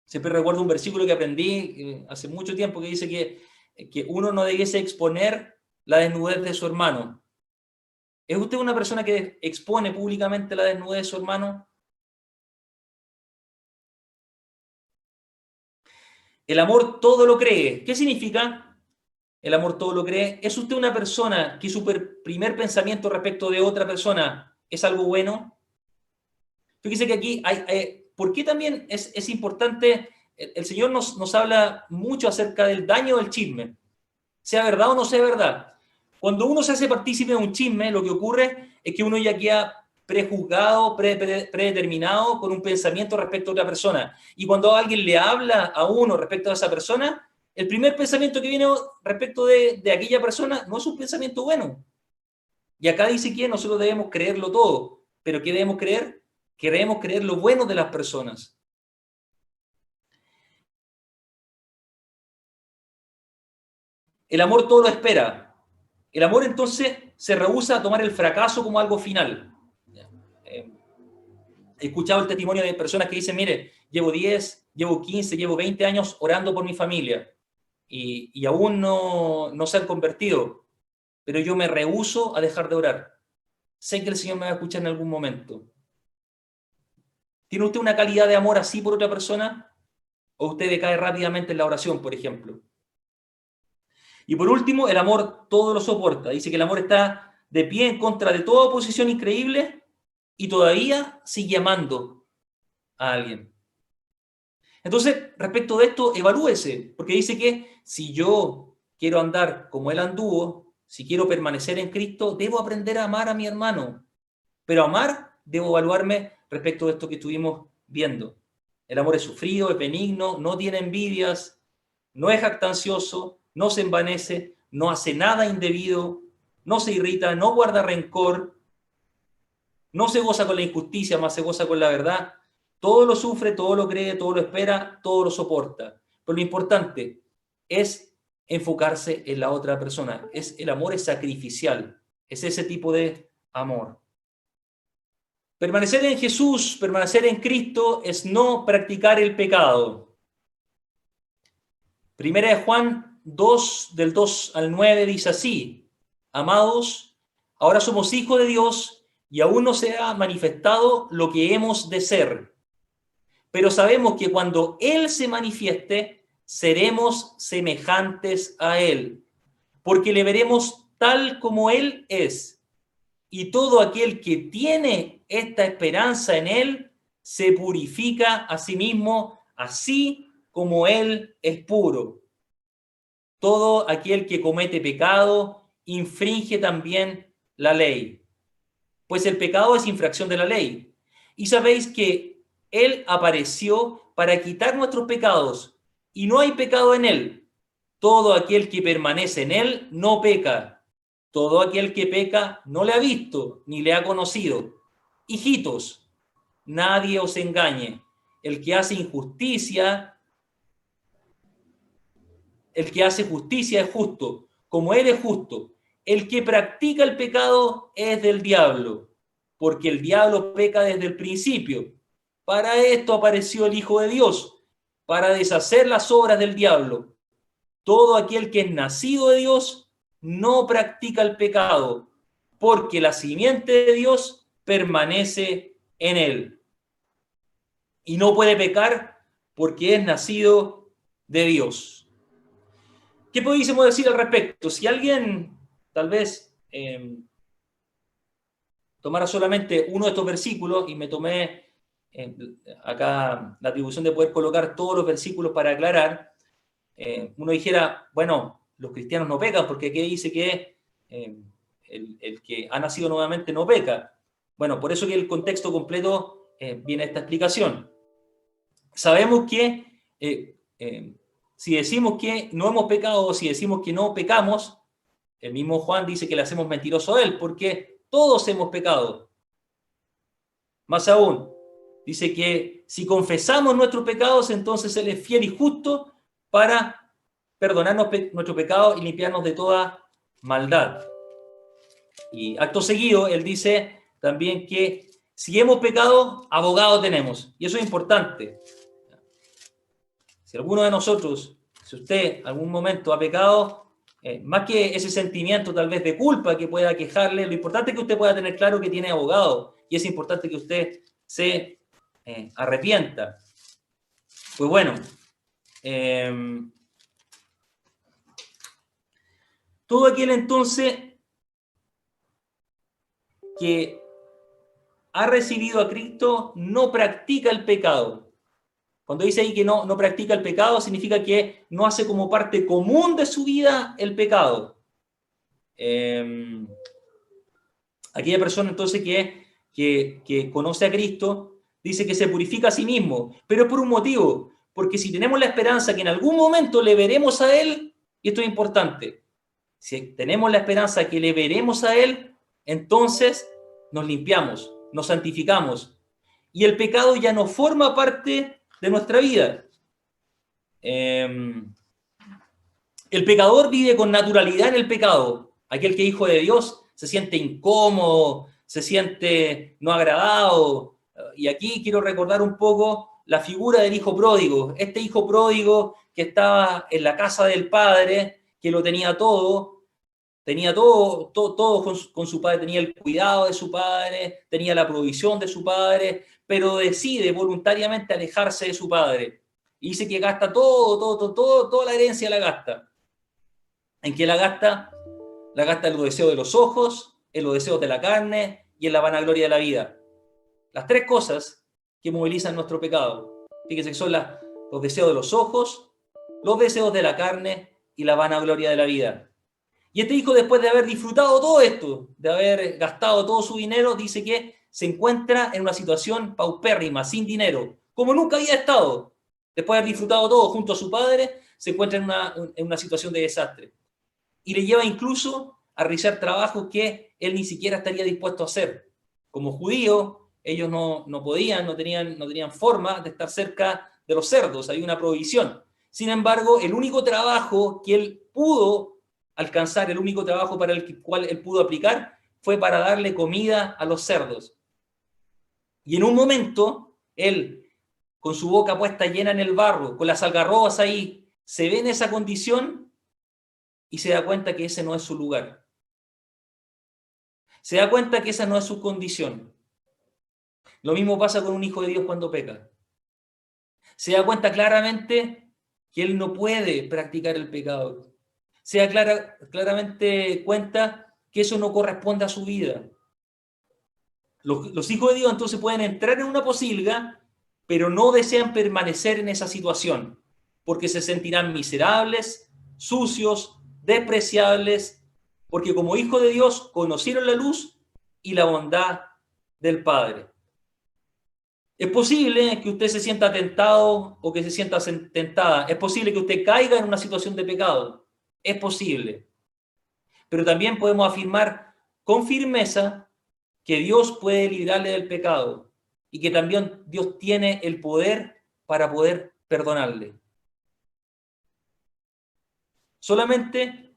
siempre recuerdo un versículo que aprendí hace mucho tiempo que dice que uno no debiese exponer la desnudez de su hermano. ¿Es usted una persona que expone públicamente la desnudez de su hermano? El amor todo lo cree. ¿Qué significa? El amor todo lo cree. ¿Es usted una persona que su primer pensamiento respecto de otra persona es algo bueno? Fíjese que aquí ¿por qué también es importante? El Señor nos habla mucho acerca del daño del chisme, sea verdad o no sea verdad. Cuando uno se hace partícipe de un chisme, lo que ocurre es que uno ya queda prejuzgado, predeterminado con un pensamiento respecto a otra persona. Y cuando alguien le habla a uno respecto a esa persona, el primer pensamiento que viene respecto de aquella persona no es un pensamiento bueno. Y acá dice que nosotros debemos creerlo todo. ¿Pero qué debemos creer? Que debemos creer lo bueno de las personas. El amor todo lo espera. El amor entonces se rehúsa a tomar el fracaso como algo final. He escuchado el testimonio de personas que dicen, mire, llevo 10, llevo 15, llevo 20 años orando por mi familia y aún no se han convertido, pero yo me rehúso a dejar de orar. Sé que el Señor me va a escuchar en algún momento. ¿Tiene usted una calidad de amor así por otra persona? ¿O usted decae rápidamente en la oración, por ejemplo? Y por último, el amor todo lo soporta. Dice que el amor está de pie en contra de toda oposición increíble y todavía sigue amando a alguien. Entonces, respecto de esto, evalúese, porque dice que si yo quiero andar como él anduvo, si quiero permanecer en Cristo, debo aprender a amar a mi hermano. Pero amar, debo evaluarme respecto de esto que estuvimos viendo. El amor es sufrido, es benigno, no tiene envidias, no es jactancioso, no se envanece, no hace nada indebido, no se irrita, no guarda rencor, no se goza con la injusticia, más se goza con la verdad. Todo lo sufre, todo lo cree, todo lo espera, todo lo soporta. Pero lo importante es enfocarse en la otra persona. El amor es sacrificial, es ese tipo de amor. Permanecer en Jesús, permanecer en Cristo es no practicar el pecado. Primera de Juan 2, del 2 al 9 dice así: amados, ahora somos hijos de Dios y aún no se ha manifestado lo que hemos de ser. Pero sabemos que cuando Él se manifieste, seremos semejantes a Él, porque le veremos tal como Él es. Y todo aquel que tiene esta esperanza en Él se purifica a sí mismo, así como Él es puro. Todo aquel que comete pecado infringe también la ley, pues el pecado es infracción de la ley. Y sabéis que Él apareció para quitar nuestros pecados, y no hay pecado en Él. Todo aquel que permanece en Él no peca. Todo aquel que peca no le ha visto ni le ha conocido. Hijitos, nadie os engañe. El que hace justicia es justo, como Él es justo. El que practica el pecado es del diablo, porque el diablo peca desde el principio. Para esto apareció el Hijo de Dios, para deshacer las obras del diablo. Todo aquel que es nacido de Dios no practica el pecado, porque la simiente de Dios permanece en él. Y no puede pecar porque es nacido de Dios. ¿Qué pudiésemos decir al respecto? Si alguien tal vez tomara solamente uno de estos versículos, y me tomé acá la atribución de poder colocar todos los versículos para aclarar, uno dijera, bueno, los cristianos no pecan, porque aquí dice que el que ha nacido nuevamente no peca. Bueno, por eso que el contexto completo viene esta explicación. Sabemos que si decimos que no hemos pecado o si decimos que no pecamos, el mismo Juan dice que le hacemos mentiroso a él, porque todos hemos pecado. Más aún, dice que si confesamos nuestros pecados, entonces Él es fiel y justo para perdonarnos nuestro pecado y limpiarnos de toda maldad. Y acto seguido, Él dice también que si hemos pecado, abogado tenemos. Y eso es importante. Si alguno de nosotros, si usted en algún momento ha pecado, más que ese sentimiento tal vez de culpa que pueda quejarle, lo importante es que usted pueda tener claro que tiene abogado. Y es importante que usted se arrepienta. Pues bueno, todo aquel entonces que ha recibido a Cristo no practica el pecado. Cuando dice ahí que no practica el pecado, significa que no hace como parte común de su vida el pecado. Aquella persona entonces que conoce a Cristo dice que se purifica a sí mismo, pero es por un motivo, porque si tenemos la esperanza que en algún momento le veremos a Él, y esto es importante, si tenemos la esperanza que le veremos a Él, entonces nos limpiamos, nos santificamos, y el pecado ya no forma parte de nuestra vida. El pecador vive con naturalidad en el pecado. Aquel que es hijo de Dios se siente incómodo, se siente no agradado. Y aquí quiero recordar un poco la figura del hijo pródigo. Este hijo pródigo que estaba en la casa del padre, que lo tenía todo con su padre, tenía el cuidado de su padre, tenía la provisión de su padre, pero decide voluntariamente alejarse de su padre. Y dice que gasta toda la herencia la gasta. ¿En qué la gasta? La gasta en los deseos de los ojos, en los deseos de la carne y en la vanagloria de la vida. Las tres cosas que movilizan nuestro pecado. Fíjense que son los deseos de los ojos, los deseos de la carne y la vanagloria de la vida. Y este hijo, después de haber disfrutado todo esto, de haber gastado todo su dinero, dice que se encuentra en una situación paupérrima, sin dinero, como nunca había estado. Después de haber disfrutado todo junto a su padre, se encuentra en una situación de desastre. Y le lleva incluso a realizar trabajos que él ni siquiera estaría dispuesto a hacer. Como judío, ellos no tenían forma de estar cerca de los cerdos, hay una prohibición. Sin embargo, el único trabajo que él pudo alcanzar, el único trabajo para el cual él pudo aplicar, fue para darle comida a los cerdos. Y en un momento, él, con su boca puesta llena en el barro, con las algarrobas ahí, se ve en esa condición y se da cuenta que ese no es su lugar. Se da cuenta que esa no es su condición. Lo mismo pasa con un hijo de Dios cuando peca. Se da cuenta claramente que él no puede practicar el pecado. Se da claramente cuenta que eso no corresponde a su vida. Los hijos de Dios entonces pueden entrar en una posilga, pero no desean permanecer en esa situación, porque se sentirán miserables, sucios, despreciables, porque como hijos de Dios conocieron la luz y la bondad del Padre. Es posible que usted se sienta tentado o que se sienta tentada. Es posible que usted caiga en una situación de pecado. Es posible. Pero también podemos afirmar con firmeza que Dios puede librarle del pecado y que también Dios tiene el poder para poder perdonarle. Solamente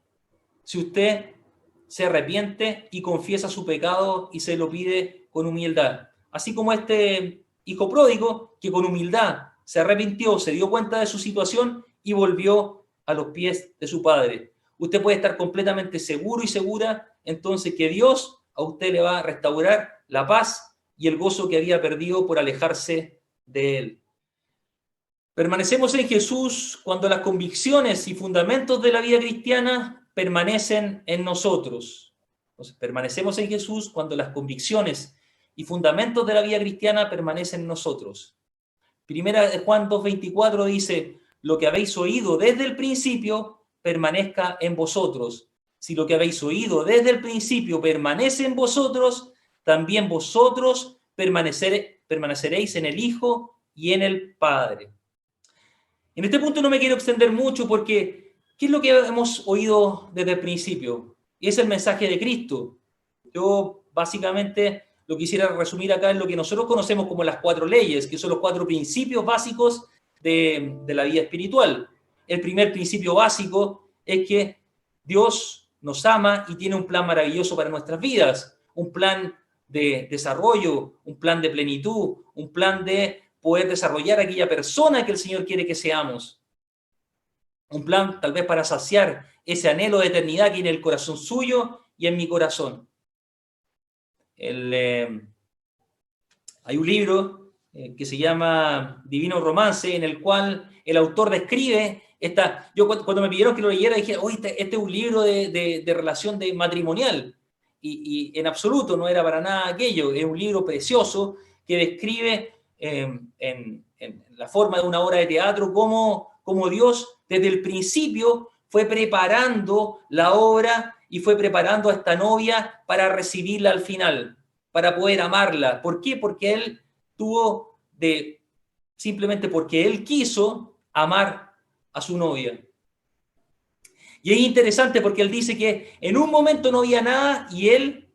si usted se arrepiente y confiesa su pecado y se lo pide con humildad. Así como este hijo pródigo que con humildad se arrepintió, se dio cuenta de su situación y volvió a los pies de su padre. Usted puede estar completamente seguro y segura entonces que Dios a usted le va a restaurar la paz y el gozo que había perdido por alejarse de él. Permanecemos en Jesús cuando las convicciones y fundamentos de la vida cristiana permanecen en nosotros. Entonces, permanecemos en Jesús cuando las convicciones y fundamentos de la vida cristiana permanecen en nosotros. Primera de Juan 2:24 dice, lo que habéis oído desde el principio permanezca en vosotros. Si lo que habéis oído desde el principio permanece en vosotros, también vosotros permaneceréis en el Hijo y en el Padre. En este punto no me quiero extender mucho porque ¿qué es lo que hemos oído desde el principio? Y es el mensaje de Cristo. Yo básicamente lo quisiera resumir acá en lo que nosotros conocemos como las 4 leyes, que son los 4 principios básicos de la vida espiritual. El primer principio básico es que Dios nos ama y tiene un plan maravilloso para nuestras vidas, un plan de desarrollo, un plan de plenitud, un plan de poder desarrollar aquella persona que el Señor quiere que seamos. Un plan tal vez para saciar ese anhelo de eternidad que hay en el corazón suyo y en mi corazón. Hay un libro que se llama Divino Romance, en el cual el autor describe esta... Yo cuando me pidieron que lo leyera dije, oye, este es un libro de relación matrimonial. Y en absoluto no era para nada aquello. Es un libro precioso que describe en la forma de una obra de teatro cómo Dios desde el principio fue preparando la obra y fue preparando a esta novia para recibirla al final, para poder amarla. ¿Por qué? Porque él simplemente porque él quiso amar a su novia. Y es interesante porque él dice que en un momento no había nada y él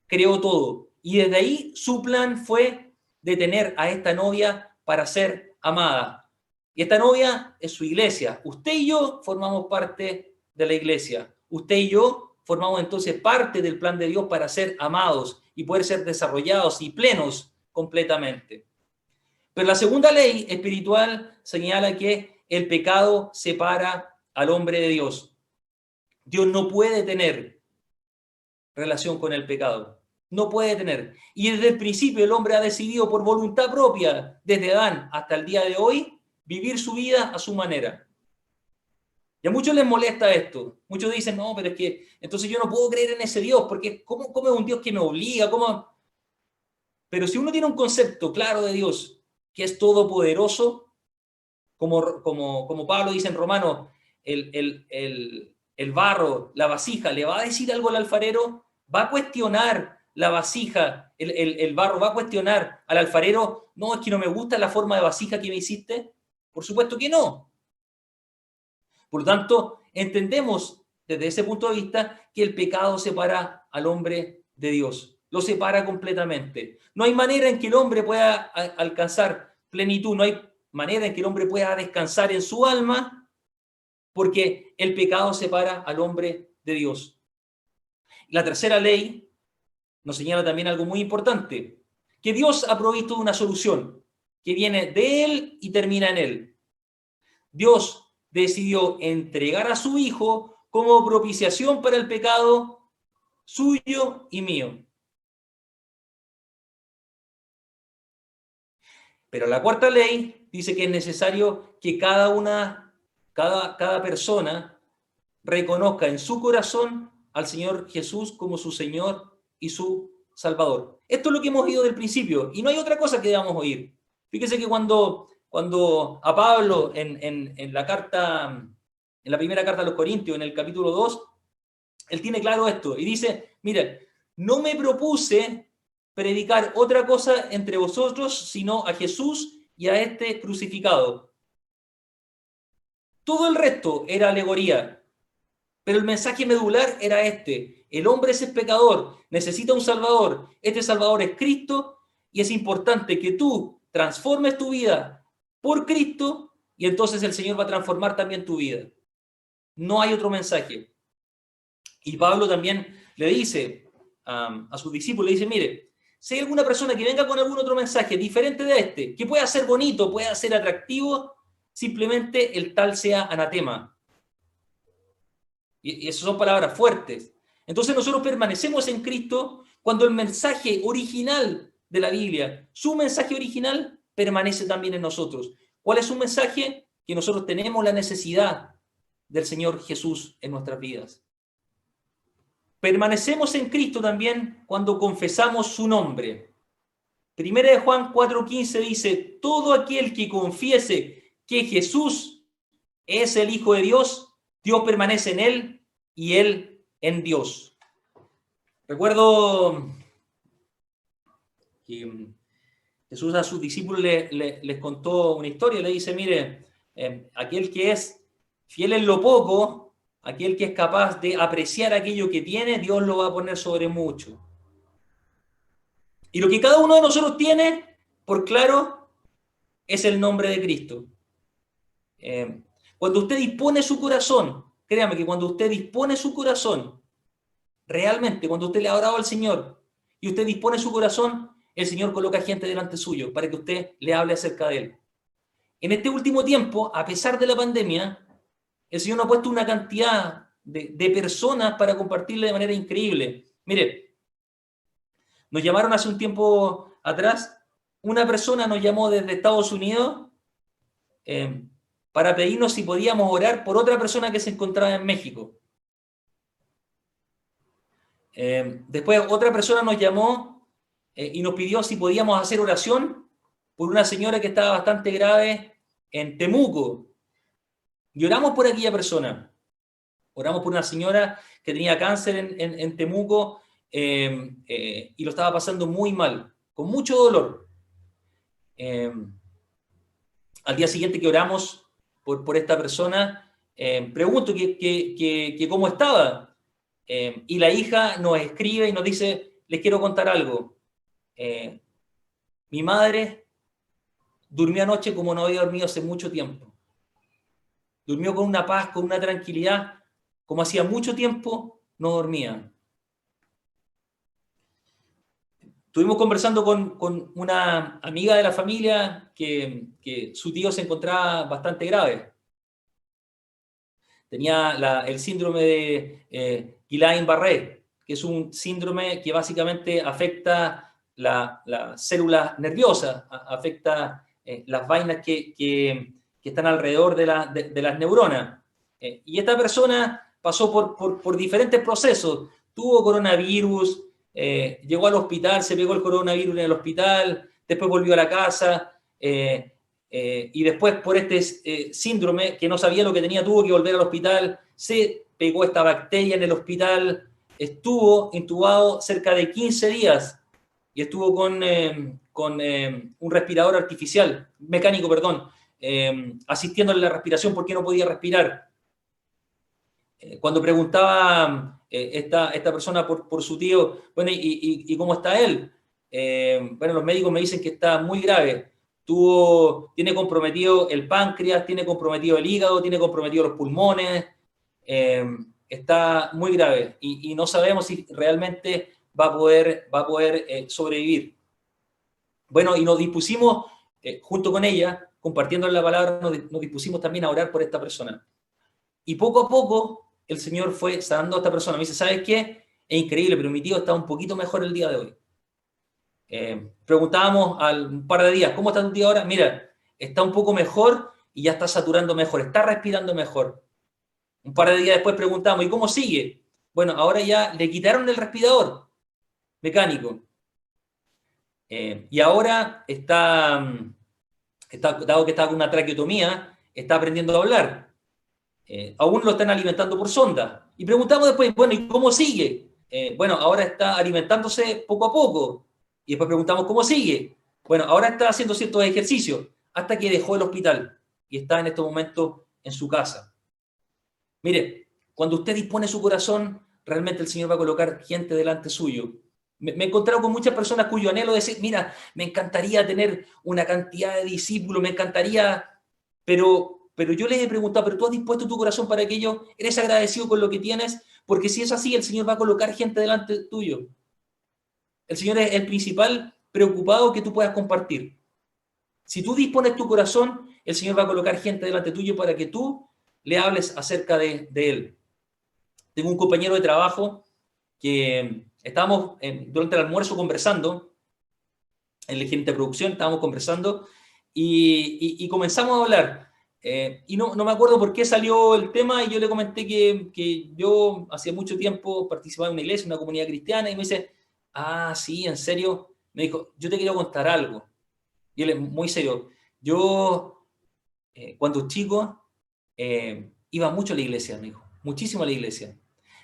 creó todo. Y desde ahí su plan fue de tener a esta novia para ser amada. Y esta novia es su iglesia. Usted y yo formamos parte de la iglesia. Usted y yo formamos entonces parte del plan de Dios para ser amados y poder ser desarrollados y plenos completamente. Pero la segunda ley espiritual señala que el pecado separa al hombre de Dios. Dios no puede tener relación con el pecado. No puede tener. Y desde el principio el hombre ha decidido por voluntad propia, desde Adán hasta el día de hoy, vivir su vida a su manera. Y a muchos les molesta esto. Muchos dicen, no, pero es que entonces yo no puedo creer en ese Dios, porque ¿cómo es un Dios que me obliga? ¿Cómo? Pero si uno tiene un concepto claro de Dios, que es todopoderoso, como Pablo dice en Romanos, el barro, la vasija, ¿le va a decir algo al alfarero? ¿Va a cuestionar la vasija, el barro, va a cuestionar al alfarero? No, es que no me gusta la forma de vasija que me hiciste. Por supuesto que no. Por lo tanto, entendemos desde ese punto de vista que el pecado separa al hombre de Dios. Lo separa completamente. No hay manera en que el hombre pueda alcanzar plenitud, no hay manera en que el hombre pueda descansar en su alma, porque el pecado separa al hombre de Dios. La tercera ley nos señala también algo muy importante, que Dios ha provisto una solución que viene de Él y termina en Él. Dios decidió entregar a su Hijo como propiciación para el pecado suyo y mío. Pero la cuarta ley dice que es necesario que cada persona reconozca en su corazón al Señor Jesús como su Señor y su Salvador. Esto es lo que hemos oído del principio y no hay otra cosa que debamos oír. Fíjese que cuando a Pablo en la primera carta a los Corintios, en el capítulo 2, él tiene claro esto y dice, mira, no me propuse predicar otra cosa entre vosotros, sino a Jesús y a este crucificado. Todo el resto era alegoría, pero el mensaje medular era este: el hombre es pecador, necesita un Salvador, este Salvador es Cristo, y es importante que tú transformes tu vida por Cristo, y entonces el Señor va a transformar también tu vida. No hay otro mensaje. Y Pablo también le dice a sus discípulos, le dice, mire, si hay alguna persona que venga con algún otro mensaje diferente de este, que pueda ser bonito, pueda ser atractivo, simplemente el tal sea anatema. Y esas son palabras fuertes. Entonces nosotros permanecemos en Cristo cuando el mensaje original de la Biblia, su mensaje original, permanece también en nosotros. ¿Cuál es su mensaje? Que nosotros tenemos la necesidad del Señor Jesús en nuestras vidas. Permanecemos en Cristo también cuando confesamos su nombre. Primera de Juan 4:15 dice, todo aquel que confiese que Jesús es el Hijo de Dios, Dios permanece en él y él en Dios. Recuerdo que Jesús a sus discípulos les contó una historia, le dice, mire, aquel que es fiel en lo poco, aquel que es capaz de apreciar aquello que tiene, Dios lo va a poner sobre mucho. Y lo que cada uno de nosotros tiene, por claro, es el nombre de Cristo. Cuando usted dispone su corazón, créame que cuando usted dispone su corazón, realmente, cuando usted le ha orado al Señor y usted dispone su corazón, el Señor coloca gente delante suyo para que usted le hable acerca de Él. En este último tiempo, a pesar de la pandemia, el Señor nos ha puesto una cantidad de personas para compartirle de manera increíble. Mire, nos llamaron hace un tiempo atrás, una persona nos llamó desde Estados Unidos para pedirnos si podíamos orar por otra persona que se encontraba en México. Después otra persona nos llamó y nos pidió si podíamos hacer oración por una señora que estaba bastante grave en Temuco. Y oramos por aquella persona. Oramos por una señora que tenía cáncer en Temuco y lo estaba pasando muy mal, con mucho dolor. Al día siguiente que oramos por esta persona, pregunto que cómo estaba. Y la hija nos escribe y nos dice, les quiero contar algo. Mi madre durmió anoche como no había dormido hace mucho tiempo. Durmió con una paz, con una tranquilidad, como hacía mucho tiempo no dormía. Estuvimos conversando con una amiga de la familia que su tío se encontraba bastante grave. Tenía el síndrome de Guillain-Barré, que es un síndrome que básicamente afecta las células nerviosas, afecta las vainas que están alrededor de las neuronas. Y esta persona pasó por diferentes procesos. Tuvo coronavirus, llegó al hospital, se pegó el coronavirus en el hospital, después volvió a la casa, y después por este síndrome que no sabía lo que tenía, tuvo que volver al hospital, se pegó esta bacteria en el hospital, estuvo intubado cerca de 15 días y estuvo con un respirador artificial, mecánico, perdón, asistiéndole a la respiración porque no podía respirar. Cuando preguntaba esta persona por su tío, bueno, ¿y cómo está él? Bueno, los médicos me dicen que está muy grave. Tiene comprometido el páncreas, tiene comprometido el hígado, tiene comprometido los pulmones, está muy grave y no sabemos si realmente va a poder sobrevivir. Bueno, y nos dispusimos, junto con ella, compartiendo la palabra, nos dispusimos también a orar por esta persona. Y poco a poco el Señor fue sanando a esta persona. Me dice, ¿sabes qué? Es increíble, pero mi tío está un poquito mejor el día de hoy. Preguntábamos un par de días, ¿cómo está tu tío ahora? Mira, está un poco mejor y ya está saturando mejor, está respirando mejor. Un par de días después preguntamos, ¿y cómo sigue? Bueno, ahora ya le quitaron el respirador mecánico. Y ahora dado que está con una traqueotomía, está aprendiendo a hablar. Aún lo están alimentando por sonda. Y preguntamos después, bueno, ¿y cómo sigue? Bueno, ahora está alimentándose poco a poco. Y después preguntamos, ¿cómo sigue? Bueno, ahora está haciendo ciertos ejercicios, hasta que dejó el hospital y está en estos momentos en su casa. Mire, cuando usted dispone su corazón, realmente el Señor va a colocar gente delante suyo. Me he encontrado con muchas personas cuyo anhelo es decir, mira, me encantaría tener una cantidad de discípulos, me encantaría, pero yo les he preguntado, ¿pero tú has dispuesto tu corazón para aquello? ¿Eres agradecido con lo que tienes? Porque si es así, el Señor va a colocar gente delante tuyo. El Señor es el principal preocupado que tú puedas compartir. Si tú dispones tu corazón, el Señor va a colocar gente delante tuyo para que tú le hables acerca de Él. Tengo un compañero de trabajo que estábamos durante el almuerzo conversando, en el gerente de producción estábamos conversando y comenzamos a hablar. Y no me acuerdo por qué salió el tema y yo le comenté que yo hacía mucho tiempo participaba en una iglesia, en una comunidad cristiana, y me dice, sí, ¿en serio? Me dijo, yo te quiero contar algo. Y él es muy serio. Yo, cuando chico, iba mucho a la iglesia, me dijo, muchísimo a la iglesia.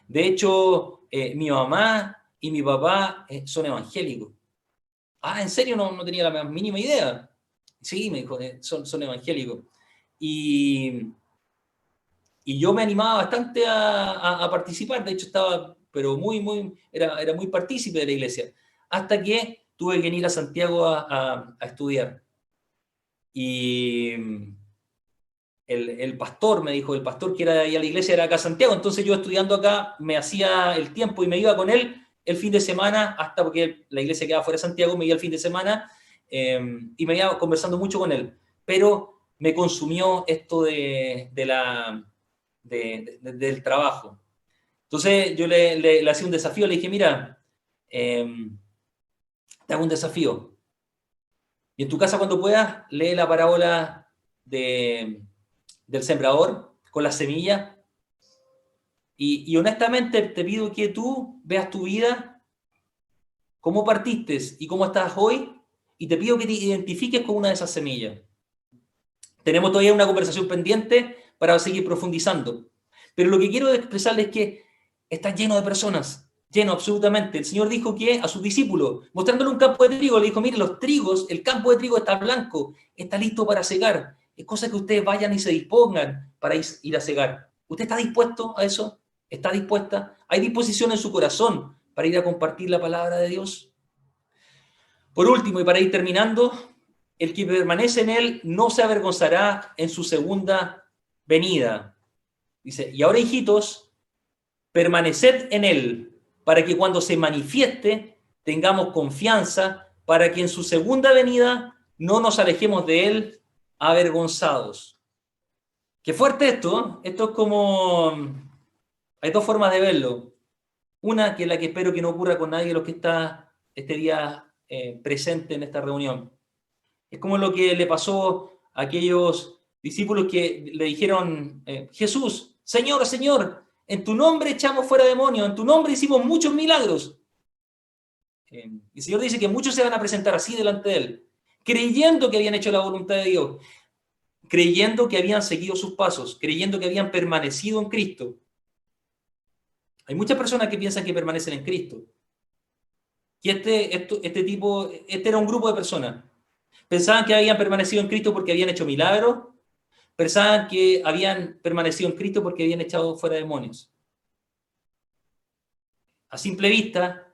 De hecho, mi mamá y mi papá son evangélicos. ¿En serio? No tenía la más mínima idea. Sí, me dijo, son evangélicos. Y yo me animaba bastante a participar. De hecho, estaba, pero era muy partícipe de la iglesia. Hasta que tuve que ir a Santiago a estudiar. Y el pastor me dijo, el pastor que era de ahí a la iglesia era acá a Santiago, entonces yo estudiando acá me hacía el tiempo y me iba con él el fin de semana, hasta porque la iglesia quedaba fuera de Santiago, me iba el fin de semana y me iba conversando mucho con él, pero me consumió esto del trabajo. Entonces yo le hacía un desafío, le dije, mira, te hago un desafío. Y en tu casa cuando puedas, lee la parábola del sembrador con la semilla. Y honestamente te pido que tú veas tu vida, cómo partiste y cómo estás hoy, y te pido que te identifiques con una de esas semillas. Tenemos todavía una conversación pendiente para seguir profundizando. Pero lo que quiero expresarles es que está lleno de personas, lleno absolutamente. El Señor dijo que a sus discípulos, mostrándole un campo de trigo, le dijo, miren, los trigos, el campo de trigo está blanco, está listo para cegar. Es cosa que ustedes vayan y se dispongan para ir a cegar. ¿Usted está dispuesto a eso? ¿Está dispuesta? ¿Hay disposición en su corazón para ir a compartir la palabra de Dios? Por último, y para ir terminando, el que permanece en él no se avergonzará en su segunda venida. Dice, y ahora, hijitos, permaneced en él, para que cuando se manifieste tengamos confianza, para que en su segunda venida no nos alejemos de él avergonzados. Qué fuerte esto, ¿eh? Esto es como... Hay dos formas de verlo. Una, que es la que espero que no ocurra con nadie de los que está este día presente en esta reunión. Es como lo que le pasó a aquellos discípulos que le dijeron, Jesús, Señor, Señor, en tu nombre echamos fuera demonios, en tu nombre hicimos muchos milagros. El Señor dice que muchos se van a presentar así delante de Él, creyendo que habían hecho la voluntad de Dios, creyendo que habían seguido sus pasos, creyendo que habían permanecido en Cristo. Hay muchas personas que piensan que permanecen en Cristo. Y este era un grupo de personas. Pensaban que habían permanecido en Cristo porque habían hecho milagros, pensaban que habían permanecido en Cristo porque habían echado fuera demonios. A simple vista,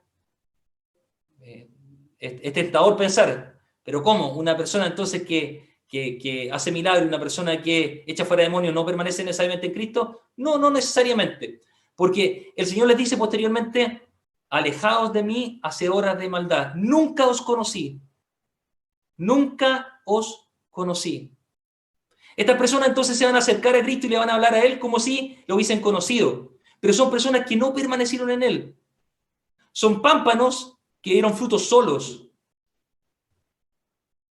es tentador pensar, pero ¿cómo? Una persona entonces que hace milagros, una persona que echa fuera demonios, ¿no permanece necesariamente en Cristo? No necesariamente. Porque el Señor les dice posteriormente, alejaos de mí, hacedores de maldad. Nunca os conocí. Nunca os conocí. Estas personas entonces se van a acercar a Cristo y le van a hablar a Él como si lo hubiesen conocido. Pero son personas que no permanecieron en Él. Son pámpanos que dieron frutos solos.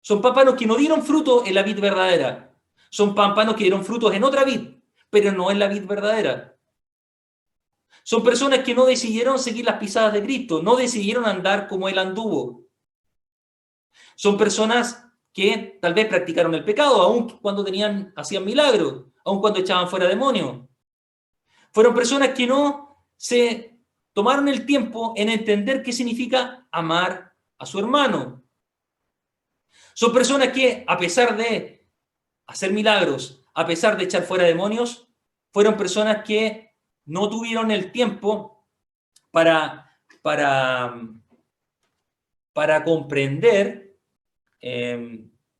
Son pámpanos que no dieron fruto en la vid verdadera. Son pámpanos que dieron frutos en otra vid, pero no en la vid verdadera. Son personas que no decidieron seguir las pisadas de Cristo, no decidieron andar como Él anduvo. Son personas que tal vez practicaron el pecado, aun cuando hacían milagros, aun cuando echaban fuera demonios. Fueron personas que no se tomaron el tiempo en entender qué significa amar a su hermano. Son personas que, a pesar de hacer milagros, a pesar de echar fuera demonios, fueron personas que no tuvieron el tiempo para comprender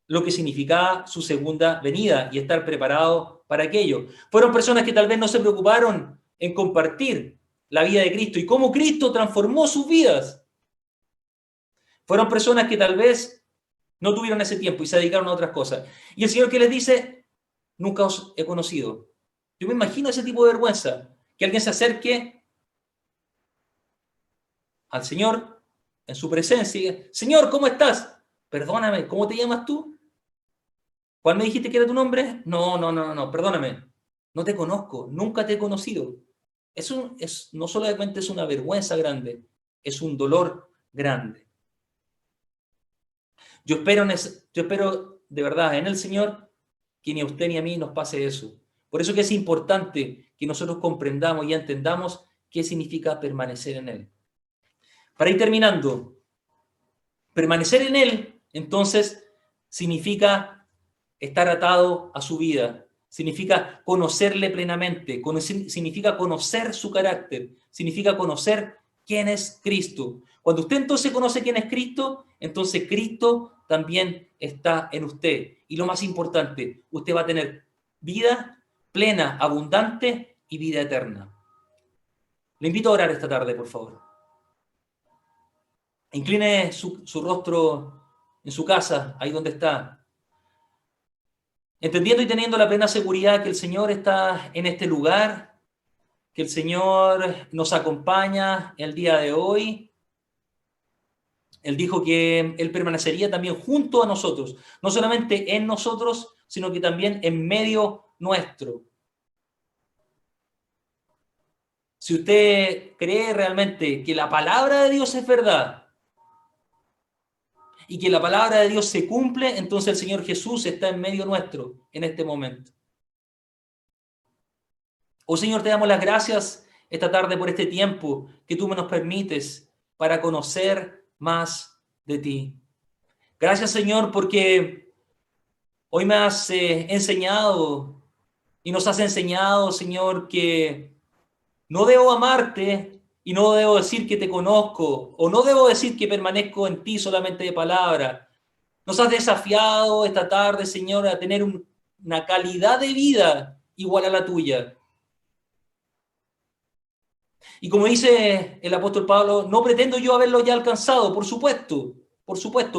lo que significaba su segunda venida y estar preparado para aquello. Fueron personas que tal vez no se preocuparon en compartir la vida de Cristo y cómo Cristo transformó sus vidas. Fueron personas que tal vez no tuvieron ese tiempo y se dedicaron a otras cosas. Y el Señor que les dice, nunca os he conocido. Yo me imagino ese tipo de vergüenza, que alguien se acerque al Señor en su presencia y diga, Señor, ¿cómo estás? Perdóname, ¿cómo te llamas tú? ¿Cuál me dijiste que era tu nombre? No, perdóname. No te conozco, nunca te he conocido. No solamente es una vergüenza grande, es un dolor grande. Yo espero de verdad en el Señor que ni a usted ni a mí nos pase eso. Por eso que es importante que nosotros comprendamos y entendamos qué significa permanecer en Él. Para ir terminando, permanecer en Él, entonces, significa estar atado a su vida, significa conocerle plenamente, significa conocer su carácter, significa conocer quién es Cristo. Cuando usted entonces conoce quién es Cristo, entonces Cristo también está en usted. Y lo más importante, usted va a tener vida plena, abundante y vida eterna. Le invito a orar esta tarde, por favor. Incline su rostro en su casa, ahí donde está. Entendiendo y teniendo la plena seguridad que el Señor está en este lugar, que el Señor nos acompaña el día de hoy. Él dijo que Él permanecería también junto a nosotros, no solamente en nosotros, sino que también en medio nuestro. Si usted cree realmente que la palabra de Dios es verdad y que la palabra de Dios se cumple, entonces el Señor Jesús está en medio nuestro en este momento. Oh Señor, te damos las gracias esta tarde por este tiempo que tú nos permites para conocer más de ti. Gracias, Señor, porque hoy me has enseñado y nos has enseñado, Señor, que no debo amarte y no debo decir que te conozco o no debo decir que permanezco en ti solamente de palabra. Nos has desafiado esta tarde, Señor, a tener una calidad de vida igual a la tuya. Y como dice el apóstol Pablo, no pretendo yo haberlo ya alcanzado, por supuesto,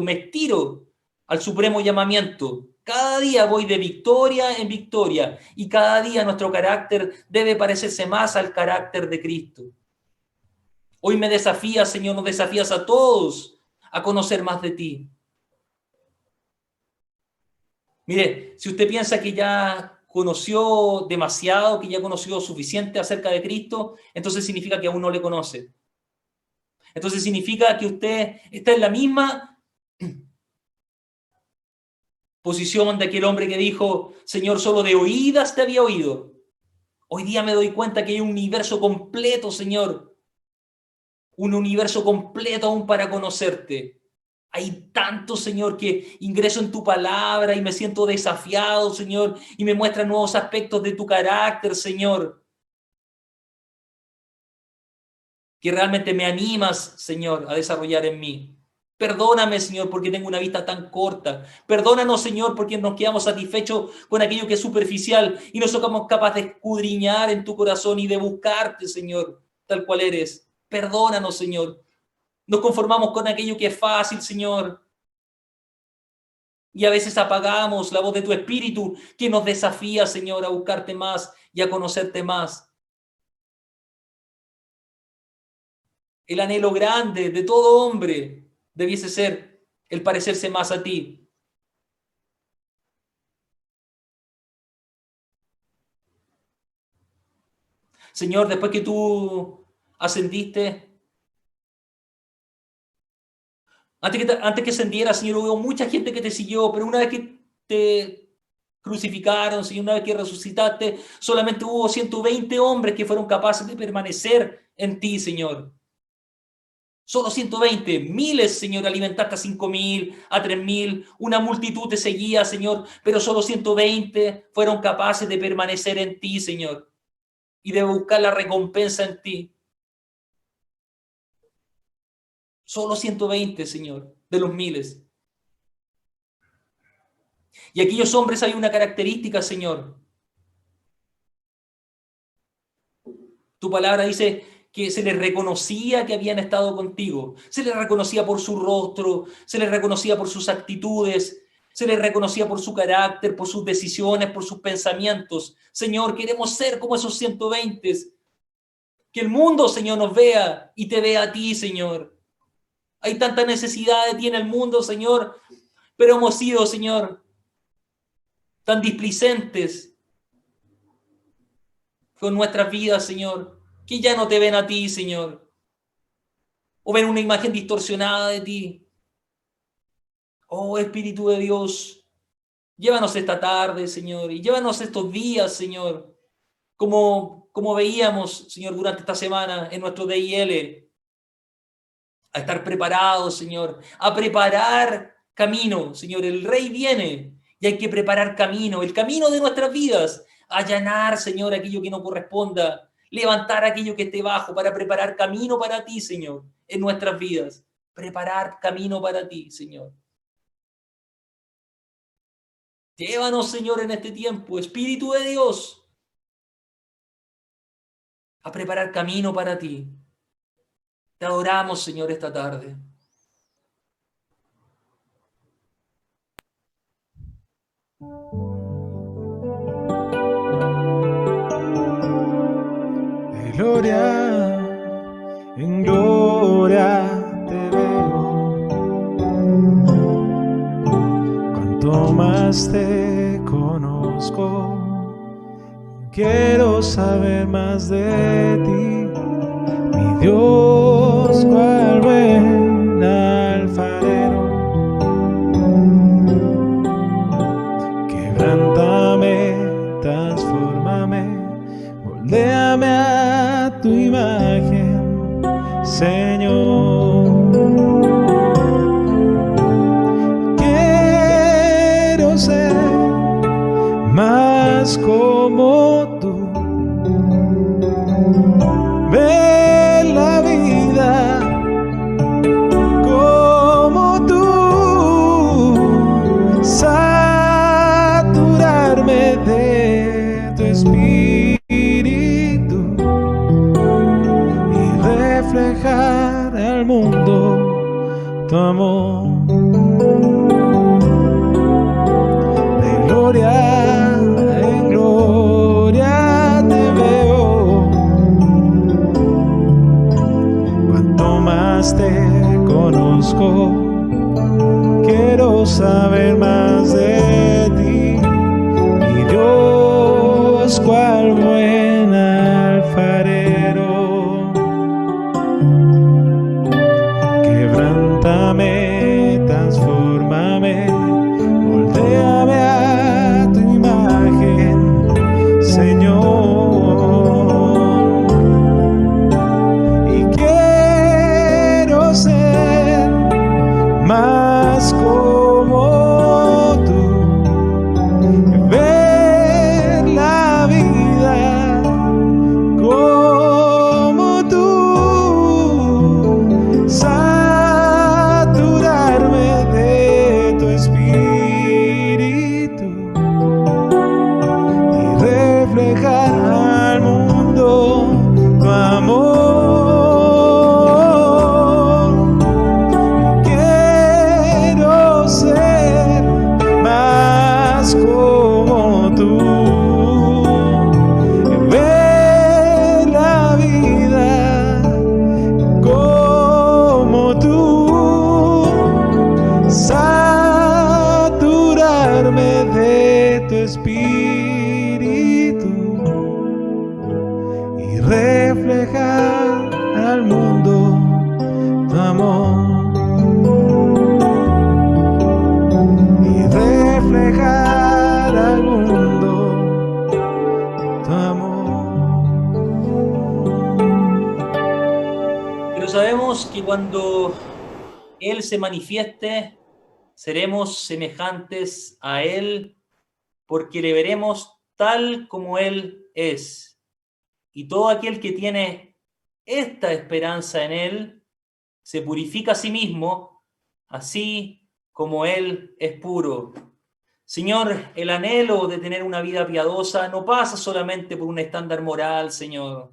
me estiro al supremo llamamiento. Cada día voy de victoria en victoria y cada día nuestro carácter debe parecerse más al carácter de Cristo. Hoy me desafías, Señor, nos desafías a todos a conocer más de ti. Mire, si usted piensa que ya conoció demasiado, que ya conoció suficiente acerca de Cristo, entonces significa que aún no le conoce. Entonces significa que usted está en la misma posición de aquel hombre que dijo, Señor, solo de oídas te había oído. Hoy día me doy cuenta que hay un universo completo, Señor. Un universo completo aún para conocerte. Hay tanto, Señor, que ingreso en tu palabra y me siento desafiado, Señor, y me muestra nuevos aspectos de tu carácter, Señor. Que realmente me animas, Señor, a desarrollar en mí. Perdóname, Señor, porque tengo una vista tan corta. Perdónanos, Señor, porque nos quedamos satisfechos con aquello que es superficial y no somos capaces de escudriñar en tu corazón y de buscarte, Señor, tal cual eres. Perdónanos, Señor. Nos conformamos con aquello que es fácil, Señor. Y a veces apagamos la voz de tu Espíritu que nos desafía, Señor, a buscarte más y a conocerte más. El anhelo grande de todo hombre debiese ser el parecerse más a ti. Señor, después que tú ascendiste, antes que ascendiera, Señor, hubo mucha gente que te siguió, pero una vez que te crucificaron, Señor, una vez que resucitaste, solamente hubo 120 hombres que fueron capaces de permanecer en ti, Señor. Solo 120, miles, Señor, alimentaste a 5.000, a 3.000, una multitud te seguía, Señor, pero solo 120 fueron capaces de permanecer en ti, Señor, y de buscar la recompensa en ti. Solo 120, Señor, de los miles. Y aquellos hombres hay una característica, Señor. Tu palabra dice que se les reconocía que habían estado contigo. Se les reconocía por su rostro, se les reconocía por sus actitudes, se les reconocía por su carácter, por sus decisiones, por sus pensamientos. Señor, queremos ser como esos 120. Que el mundo, Señor, nos vea y te vea a ti, Señor. Hay tanta necesidad de ti en el mundo, Señor, pero hemos sido, Señor, tan displicentes con nuestras vidas, Señor, que ya no te ven a ti, Señor, o ven una imagen distorsionada de ti. Oh, Espíritu de Dios, llévanos esta tarde, Señor, y llévanos estos días, Señor, como veíamos, Señor, durante esta semana en nuestro DIL, a estar preparados, Señor, a preparar camino, Señor. El Rey viene y hay que preparar camino, el camino de nuestras vidas, allanar, Señor, aquello que no corresponda, levantar aquello que esté bajo para preparar camino para ti, Señor, en nuestras vidas. Preparar camino para ti, Señor. Llévanos, Señor, en este tiempo, Espíritu de Dios, a preparar camino para ti. Te adoramos, Señor, esta tarde. De gloria en gloria te veo, cuanto más te conozco, quiero saber más de ti. Mi Dios, cual buen alfarero, quebrántame, transfórmame, moldéame a tu imagen, Señor. Quiero ser más como tú. Ver la vida como tú, saturarme de tu espíritu y reflejar al mundo tu amor. De gloria en gloria te veo, te conozco, quiero saber más de ti. Mi Dios, cual buen alfarero, quebrántame, transfórmame, moldéame a tu imagen, Señor. Más como tú, ver la vida como tú, saturarme de tu espíritu y reflejar al mundo tu amor. Ser cuando Él se manifieste, seremos semejantes a Él, porque le veremos tal como Él es. Y todo aquel que tiene esta esperanza en Él, se purifica a sí mismo, así como Él es puro. Señor, el anhelo de tener una vida piadosa no pasa solamente por un estándar moral, Señor.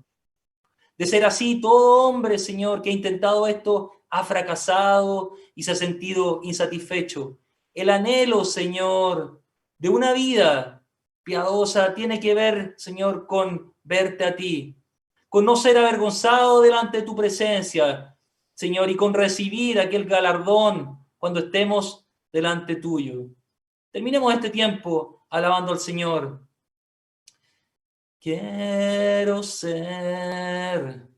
De ser así, todo hombre, Señor, que ha intentado esto, ha fracasado y se ha sentido insatisfecho. El anhelo, Señor, de una vida piadosa tiene que ver, Señor, con verte a ti, con no ser avergonzado delante de tu presencia, Señor, y con recibir aquel galardón cuando estemos delante tuyo. Terminemos este tiempo alabando al Señor. Quiero ser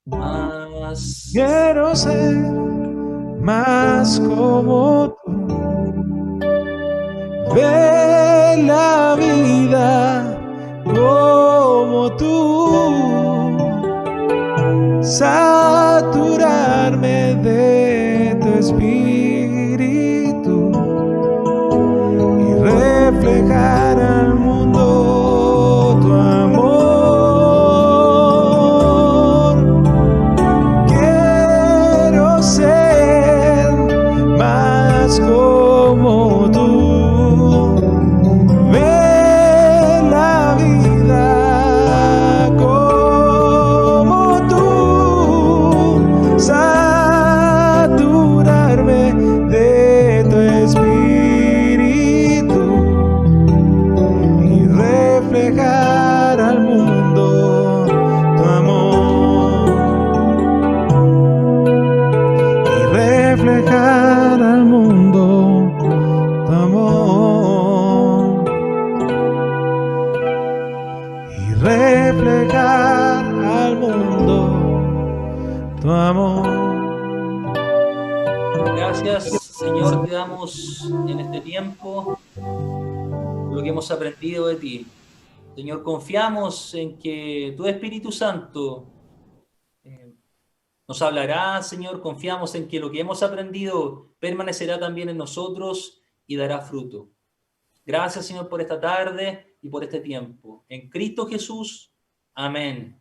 más. Quiero ser más como tú. Ver la vida como tú. Saturarme de tu espíritu y reflejar al mundo tu amor. Quiero ser más como tú. Ver la vida como tú. Saturarme de tu espíritu y reflejar al mundo tu amor. Y reflejar al mundo tu amor. Y reflejar al mundo tu amor. Gracias, Señor, te damos en este tiempo por lo que hemos aprendido de ti. Señor, confiamos en que tu Espíritu Santo nos hablará, Señor. Confiamos en que lo que hemos aprendido permanecerá también en nosotros y dará fruto. Gracias, Señor, por esta tarde y por este tiempo. En Cristo Jesús. Amén.